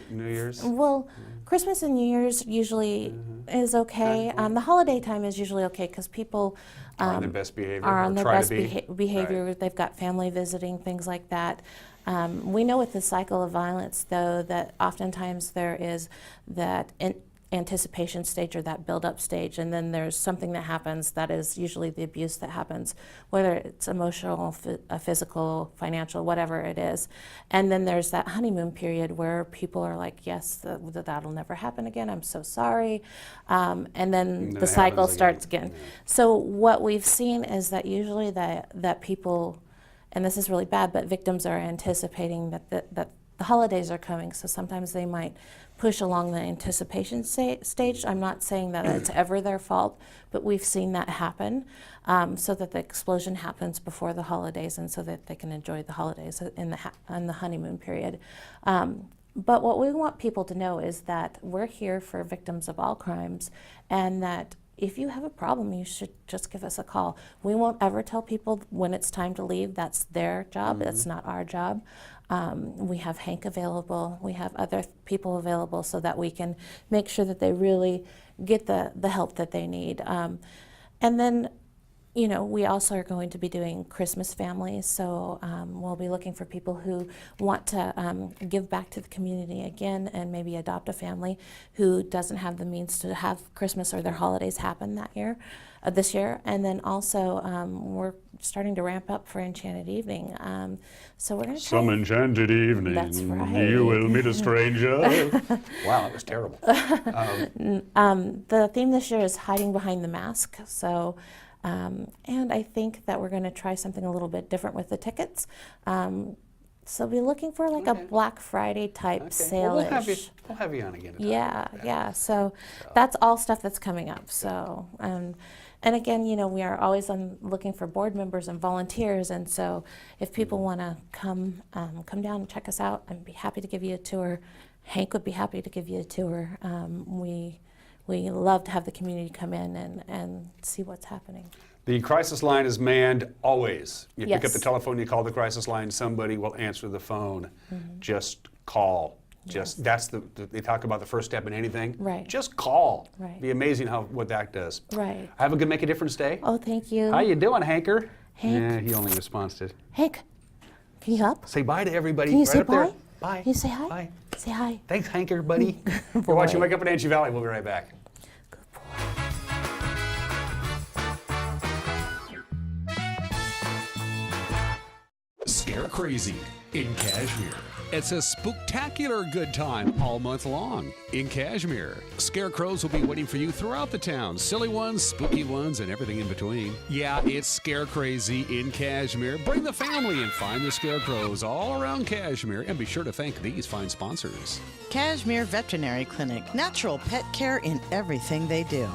New Year's? Well, Christmas and New Year's usually is okay. The holiday time is usually okay because people are on their best behavior. Are on their best Right. behavior. They've got family visiting, things like that. We know with the cycle of violence, though, that oftentimes there is that anticipation stage or that build-up stage, and then there's something that happens that is usually the abuse that happens, whether it's emotional, physical, financial, whatever it is. And then there's that honeymoon period where people are like, yes, that'll never happen again, I'm so sorry. And then the cycle starts again. So what we've seen is that usually that people, and this is really bad, but victims are anticipating that the holidays are coming, so sometimes they might push along the anticipation stage. I'm not saying that it's ever their fault, but we've seen that happen, so that the explosion happens before the holidays and so that they can enjoy the holidays in the honeymoon period. But what we want people to know is that we're here for victims of all crimes, and that if you have a problem, you should just give us a call. We won't ever tell people when it's time to leave. That's their job. It's not our job. We have Hank available. We have other people available so that we can make sure that they really get the help that they need. And then you know, we also are going to be doing Christmas families, so we'll be looking for people who want to give back to the community again and maybe adopt a family who doesn't have the means to have Christmas or their holidays happen that year, this year. And then also we're starting to ramp up for Enchanted Evening. So we're going to Some enchanted evening, That's right. you will meet a stranger. Wow, that was terrible. The theme this year is hiding behind the mask. So. And I think that we're going to try something a little bit different with the tickets. So be looking for like a Black Friday type sale. Well, we'll have you on again. Yeah. So that's all stuff that's coming up. So, and again, you know, we are always looking for board members and volunteers. And so if people want to come down and check us out, I'd be happy to give you a tour. Hank would be happy to give you a tour. We love to have the community come in and see what's happening. The crisis line is manned always. You pick up Yes. the telephone, you call the crisis line, somebody will answer the phone. Just call. That's they talk about the first step in anything. Right. Just call. Right. Be amazing what that does. Right. Have a good Make a Difference day. Oh, thank you. How you doing, Hanker? Hank. Yeah, he only responds to. Hank, can you help? Say bye to everybody. Can you right say up there. bye? Bye. Can you say hi? Bye. Say hi. Thanks, Hanker, buddy. You're watching Wake Up Wenatchee Valley. We'll be right back. Scare Crazy in Cashmere. It's a spooktacular good time all month long in Cashmere. Scarecrows will be waiting for you throughout the town. Silly ones, spooky ones, and everything in between. Yeah, it's Scare Crazy in Cashmere. Bring the family and find the scarecrows all around Cashmere. And be sure to thank these fine sponsors. Cashmere Veterinary Clinic, natural pet care in everything they do.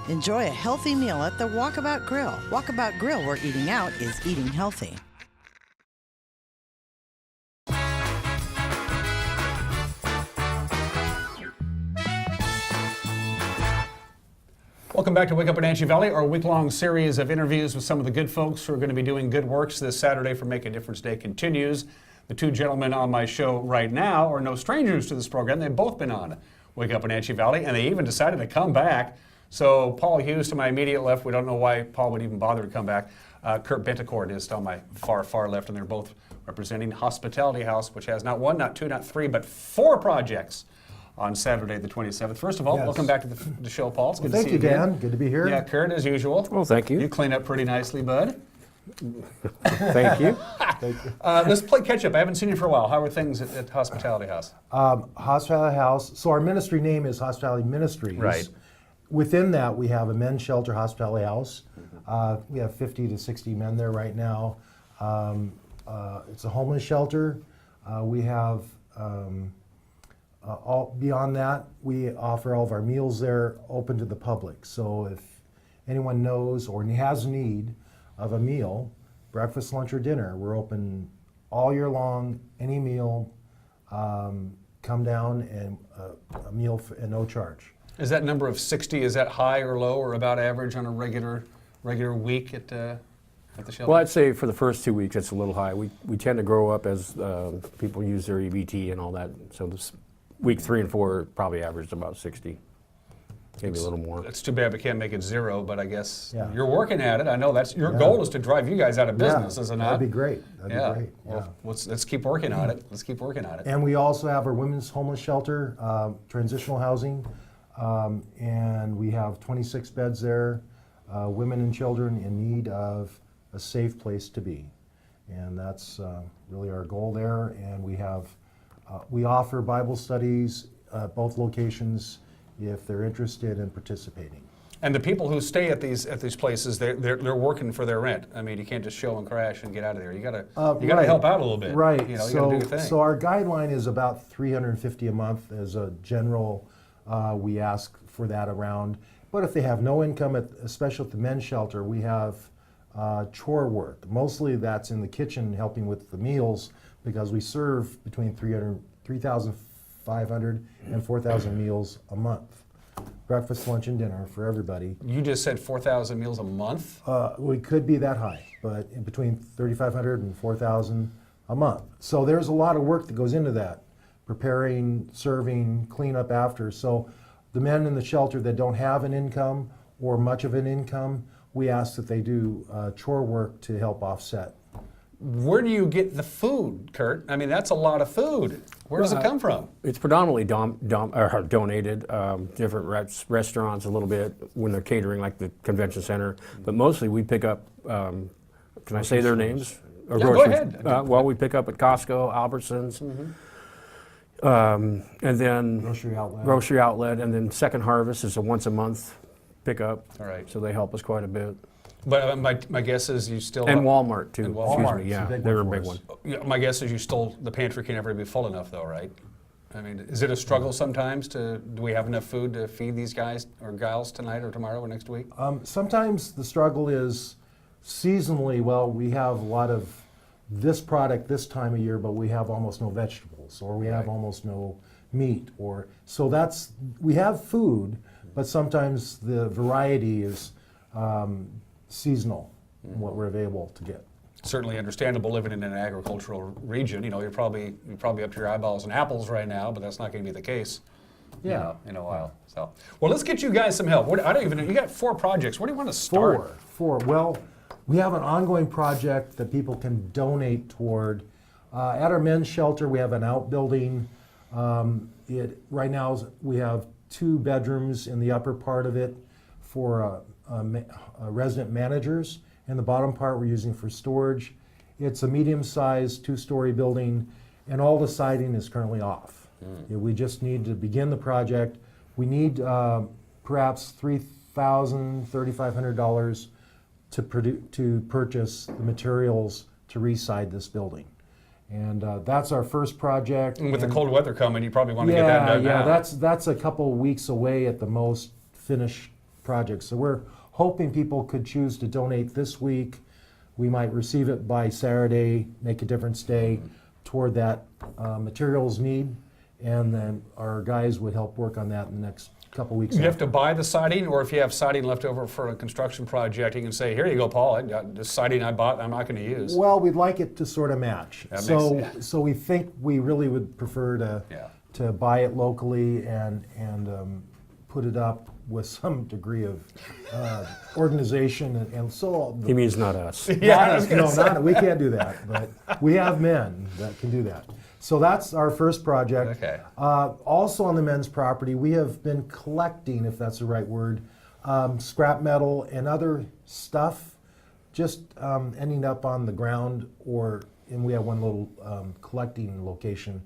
Enjoy a healthy meal at the Walkabout Grill. Walkabout Grill, where eating out is eating healthy. Welcome back to Wake Up Wenatchee Valley, our week-long series of interviews with some of the good folks who are going to be doing good works this Saturday for Make a Difference Day continues. The two gentlemen on my show right now are no strangers to this program. They've both been on Wake Up Wenatchee Valley, and they even decided to come back. So Paul Hughes to my immediate left, we don't know why Paul would even bother to come back. Kurt Bentecourt is on my far left, and they're both representing Hospitality House, which has not one, not two, not three, but 4 projects on Saturday the 27th. First of all, welcome back to the show, Paul. It's good to see you again. Thank you, Dan. Good to be here. Yeah, Kurt, as usual. Well, thank you. You clean up pretty nicely, bud. Thank you. Thank you. Let's play catch up. I haven't seen you for a while. How are things at Hospitality House? Hospitality House. So our ministry name is Hospitality Ministries. Right. Within that, we have a men's shelter, Hospitality House. We have 50 to 60 men there right now. It's a homeless shelter. We have all beyond that, we offer all of our meals there open to the public. So if anyone knows or has need of a meal, breakfast, lunch, or dinner, we're open all year long. Any meal, come down and a meal at no charge. Is that number of 60, is that high or low or about average on a regular week at the shelter? Well, I'd say for the first 2 weeks it's a little high. We tend to grow up as people use their EBT and all that. So this week 3 and 4 probably averaged about 60, maybe a little more. It's too bad we can't make it 0, but I guess you're working at it. I know that's your goal is to drive you guys out of business, is it not? That'd be great. That'd be great. Well, let's keep working on it. Let's keep working on it. And we also have our women's homeless shelter, transitional housing, and we have 26 beds there, women and children in need of a safe place to be. And that's really our goal there. And we offer Bible studies at both locations if they're interested in participating. And the people who stay at these places, they're working for their rent. I mean, you can't just show and crash and get out of there. You gotta help out a little bit. Right. You know, you gotta do your thing. So our guideline is about $350 a month as a general. We ask for that around. But if they have no income, especially at the men's shelter, we have chore work. Mostly that's in the kitchen helping with the meals because we serve between 3,500 and 4,000 meals a month. Breakfast, lunch, and dinner for everybody. You just said 4,000 meals a month? We could be that high, but in between 3,500 and 4,000 a month. So there's a lot of work that goes into that. Preparing, serving, clean up after. So the men in the shelter that don't have an income or much of an income, we ask that they do chore work to help offset. Where do you get the food, Kurt? I mean, that's a lot of food. Where does it come from? It's predominantly donated, different restaurants a little bit when they're catering, like the convention center. But mostly we pick up, can I say their names? Or yeah, go ahead. Well, we pick up at Costco, Albertsons, and then grocery outlet, and then Second Harvest is a once a month pickup. All right. So they help us quite a bit. But my guess is you still... And Walmart, too. And Walmart. Excuse me, yeah, they're a big one. Yeah, my guess is you still, the pantry can never be full enough, though, right? I mean, is it a struggle sometimes do we have enough food to feed these guys or gals tonight or tomorrow or next week? Sometimes the struggle is seasonally, well, we have a lot of this product this time of year, but we have almost no vegetables, or we have almost no meat, or so that's, we have food, but sometimes the variety is seasonal in what we're able to get. Certainly understandable living in an agricultural region. You know, you're probably up to your eyeballs in apples right now, but that's not going to be the case. Yeah. In a while. So, well, let's get you guys some help. I don't even know. You got 4 projects. Where do you want to start? Four. Well, we have an ongoing project that people can donate toward. At our men's shelter, we have an outbuilding. Right now, we have 2 bedrooms in the upper part of it for resident managers, and the bottom part we're using for storage. It's a medium-sized 2-story building, and all the siding is currently off. We just need to begin the project. We need perhaps $3,000, $3,500 to purchase the materials to reside this building. And that's our first project. And with the cold weather coming, you probably want to get that done now. Yeah, that's a couple weeks away at the most, finished project. So we're hoping people could choose to donate this week. We might receive it by Saturday, make a difference day toward that materials need, and then our guys would help work on that in the next couple weeks. You have to buy the siding, or if you have siding left over for a construction project, you can say, here you go, Paul, I got this siding I bought, I'm not going to use. Well, we'd like it to sort of match. So we think we really would prefer to buy it locally and put it up with some degree of organization, and so... He means not us. Not us, no, we can't do that, but we have men that can do that. So that's our first project. Okay. Also on the men's property, we have been collecting, if that's the right word, scrap metal and other stuff just ending up on the ground, and we have one little collecting location.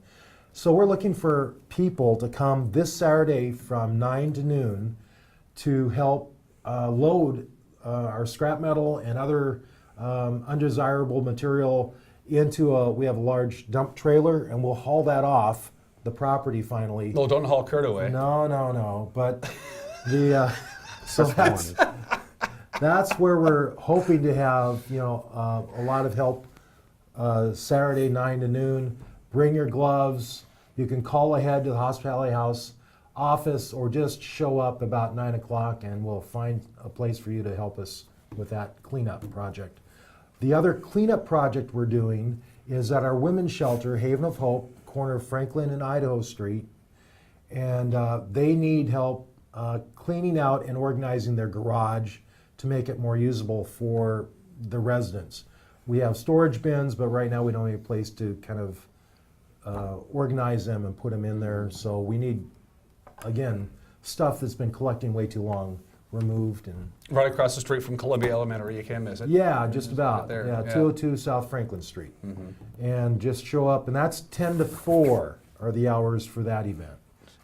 So we're looking for people to come this Saturday from 9 to noon to help load our scrap metal and other undesirable material into we have a large dump trailer, and we'll haul that off the property finally. Well, don't haul Kurt away. No, but so that's where we're hoping to have, a lot of help Saturday 9 to noon. Bring your gloves. You can call ahead to the Hospitality House office or just show up about 9 o'clock, and we'll find a place for you to help us with that cleanup project. The other cleanup project we're doing is at our women's shelter, Haven of Hope, corner of Franklin and Idaho Street, and they need help cleaning out and organizing their garage to make it more usable for the residents. We have storage bins, but right now we don't have a place to kind of organize them and put them in there. So we need, again, stuff that's been collecting way too long removed. And right across the street from Columbia Elementary, you can miss it. Yeah, just about. Right there. Yeah, 202 South Franklin Street. And just show up, and that's 10 to 4 are the hours for that event.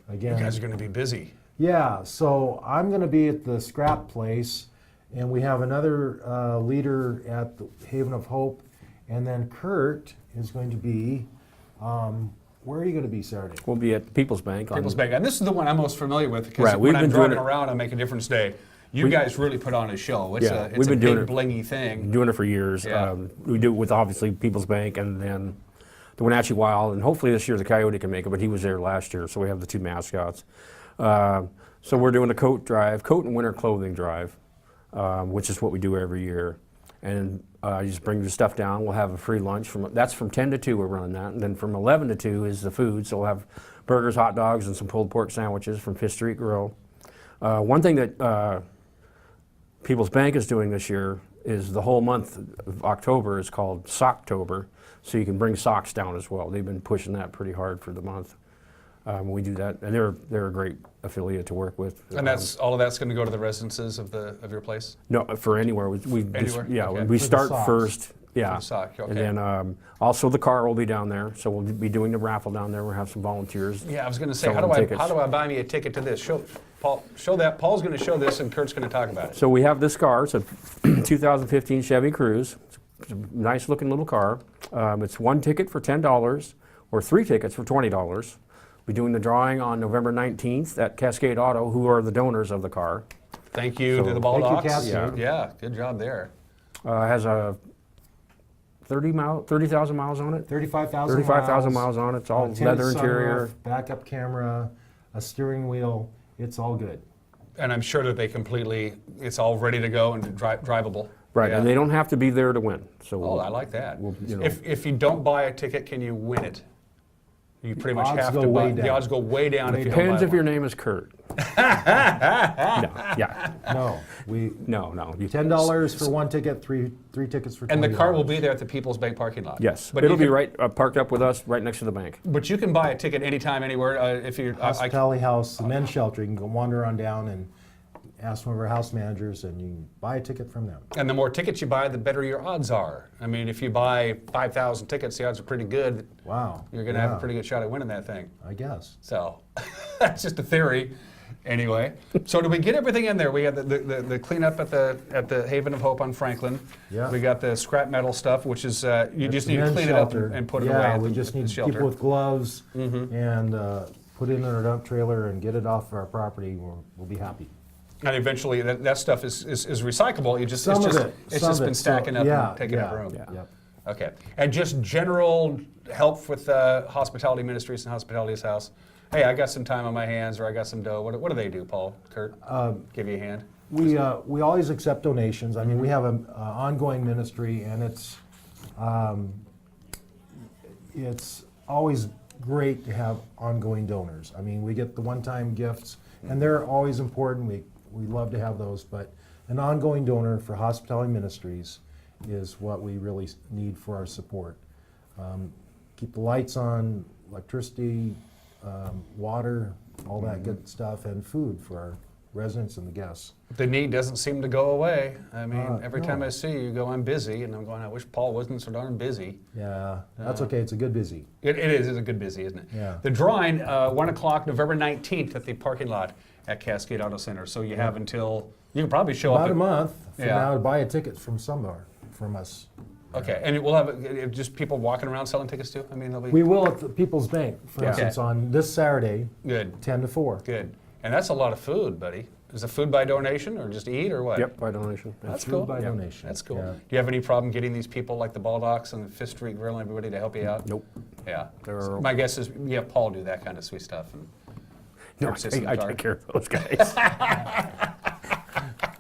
Again, you guys are going to be busy. Yeah, so I'm going to be at the scrap place, and we have another leader at the Haven of Hope, and then Kurt is going to be, where are you going to be Saturday? We'll be at People's Bank. People's Bank. And this is the one I'm most familiar with, because when I'm driving around on Make a Difference Day, you guys really put on a show. It's a big, blingy thing. Doing it for years. Yeah. We do it with obviously People's Bank and then the Wenatchee Wild, and hopefully this year the Coyote can make it, but he was there last year, so we have the 2 mascots. So we're doing a coat and winter clothing drive, which is what we do every year. And you just bring your stuff down. We'll have a free lunch. That's from 10 to 2 we're running that. And then from 11 to 2 is the food. So we'll have burgers, hot dogs, and some pulled pork sandwiches from Fifth Street Grill. One thing that People's Bank is doing this year is the whole month of October is called Socktober, so you can bring socks down as well. They've been pushing that pretty hard for the month. We do that, and they're a great affiliate to work with. And that's all of that's going to go to the residences of your place? No, for anywhere. Anywhere? Yeah, Okay. we For the start socks. first. Yeah, For the sock, okay. And then also the car will be down there, so we'll be doing the raffle down there. We'll have some volunteers. Yeah, I was going to say, how selling do I buy me a ticket to this? Show that. Paul's going to show this, and Kurt's going to talk about it. So we have this car. It's a 2015 Chevy Cruze. It's a nice looking little car. It's one ticket for $10 or 3 tickets for $20. We're doing the drawing on November 19th at Cascade Auto, who are the donors of the car. Thank you So- to the Baldogs. Thank you, Cascade. Yeah, good job there. Has a 30,000 miles on it. 35,000 35,000 miles on it. It's all tinted leather interior. sunroof, backup camera, a steering wheel. It's all good. And I'm sure that it's all ready to go and drivable. Right, Yeah. and they don't have to be there to win. So Oh, I like that. you know. If you don't buy a ticket, can you win it? You pretty much odds have go to way buy. The down. odds go way down if you don't Depends buy if your name is Kurt. No, yeah. No, No. $10 for one ticket, three tickets for $20. And the car will be there at the People's Bank parking lot. Yes, but it'll you be can- right parked up with us, right next to the bank. But you can buy a ticket anytime, anywhere. If you, Hospitality House, the men's shelter. You can go wander on down and ask one of our house managers, and you can buy a ticket from them. and the more tickets you buy, the better your odds are. I mean, if you buy 5,000 tickets, the odds are pretty good. Wow. You're going to have a Yeah. pretty good shot at winning that thing. I guess. So that's just a theory, anyway. So do we get everything in there? We have the cleanup at the Haven of Hope on Franklin. Yeah. We got the scrap metal stuff, which is you That's just the need to men's clean shelter. it up and put it yeah, away. At we the, just the need shelter. people with gloves Mhm. and put it in our dump trailer and get it off our property. We'll be happy. And eventually, that stuff is recyclable. It's Some of just it, it's some just of been it. stacking So, up yeah, and taking up yeah, room. yeah. Yep. Okay. And just general help with Hospitality Ministries and Hospitality's House. Hey, I got some time on my hands, or I got some dough. What do they do, Paul? Kurt, give you a hand. We always accept donations. I mean, we have an ongoing ministry, and it's always great to have ongoing donors. I mean, we get the one-time gifts, and they're always important. We love to have those, but an ongoing donor for Hospitality Ministries is what we really need for our support. Keep the lights on, electricity, water, all that good stuff, and food for our residents and the guests. The need doesn't seem to go away. I mean, every time no. I see you, you go, I'm busy, and I'm going, I wish Paul wasn't so darn busy. Yeah, that's okay. It's a good busy. It is. It's a good busy, isn't it? Yeah. The drawing, 1 o'clock, November 19th at the parking lot at Cascade Auto Center. So you have until, you can probably show up. About a month from Yeah. now to buy a ticket from somewhere, from us. Okay, and we'll have just people walking around selling tickets too? I mean, they'll be... We will at the People's Bank, for Yeah. instance, on this Saturday, Good. 10 to 4. Good. And that's a lot of food, buddy. Is it food by donation or just eat or what? Yep, by donation. That's Food cool. by Yeah. donation. That's cool. Yeah. Do you have any problem getting these people like the Baldogs and the Fifth Street Grill and everybody to help you out? Nope. Yeah. They're- So my guess is you have Paul do that kind of sweet stuff. And No, Kurt sits in the I car. take care of those guys.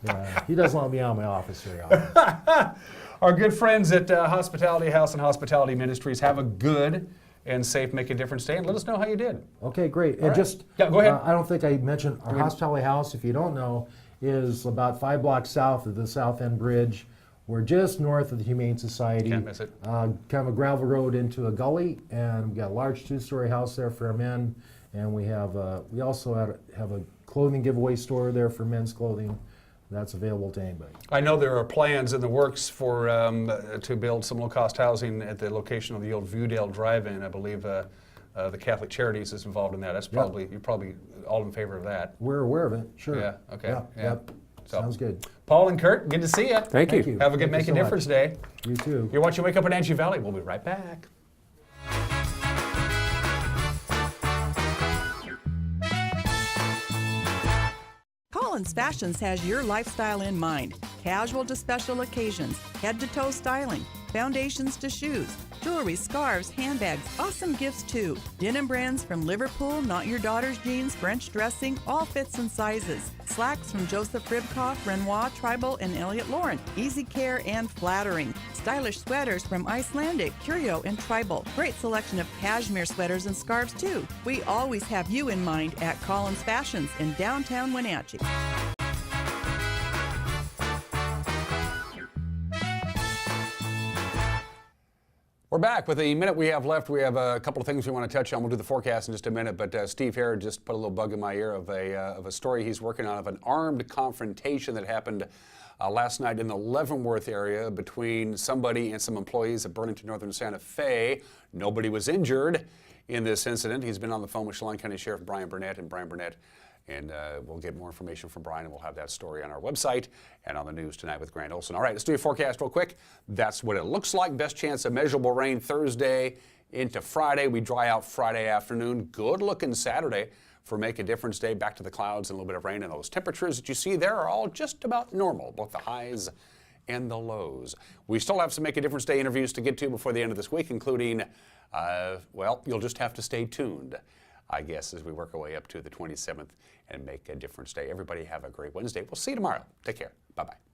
Yeah, he doesn't want me out of my office very often. Our good friends at Hospitality House and Hospitality Ministries, have a good and safe Make a Difference day, and let us know how you did. Okay, great. And All right. just, Yeah, go ahead. I don't think I mentioned, our Hospitality House, if you don't know, is about 5 blocks south of the South End Bridge. We're just north of the Humane Society. Can't miss it. Kind of a gravel road into a gully, and we've got a large 2-story house there for our men. And we have, we also have a clothing giveaway store there for men's clothing. That's available to anybody. I know there are plans in the works for to build some low-cost housing at the location of the old Viewdale Drive-In. I believe the Catholic Charities is involved in that. That's probably you're probably all in favor of that. We're aware of it, sure. Yeah. Okay. Yeah, Yeah. Yep. So, Sounds good. Paul and Kurt, good to see you. Thank you. Have a good Thank Make you a so Difference much. day. You too. You're watching Wake Up Wenatchee Valley. We'll be right back. Collins Fashions has your lifestyle in mind. Casual to special occasions, head-to-toe styling, foundations to shoes, jewelry, scarves, handbags, awesome gifts too. Denim brands from Liverpool, Not Your Daughter's Jeans, French dressing, all fits and sizes. Slacks from Joseph Ribkoff, Renoir, Tribal, and Elliott Lauren. Easy care and flattering. Stylish sweaters from Icelandic, Curio, and Tribal. Great selection of cashmere sweaters and scarves too. We always have you in mind at Collins Fashions in downtown Wenatchee. We're back with the minute we have left. We have a couple of things we want to touch on. We'll do the forecast in just a minute, but Steve Herod just put a little bug in my ear of a story he's working on of an armed confrontation that happened last night in the Leavenworth area between somebody and some employees of Burlington Northern Santa Fe. Nobody was injured in this incident. He's been on the phone with Chelan County Sheriff Brian Burnett, and we'll get more information from Brian, and we'll have that story on our website and on the news tonight with Grant Olson. All right, let's do a forecast real quick. That's what it looks like. Best chance of measurable rain Thursday into Friday. We dry out Friday afternoon. Good looking Saturday for Make a Difference Day. Back to the clouds and a little bit of rain, and those temperatures that you see there are all just about normal, both the highs and the lows. We still have some Make a Difference Day interviews to get to before the end of this week, including, well, you'll just have to stay tuned, I guess, as we work our way up to the 27th and Make a Difference Day. Everybody have a great Wednesday. We'll see you tomorrow. Take care. Bye-bye.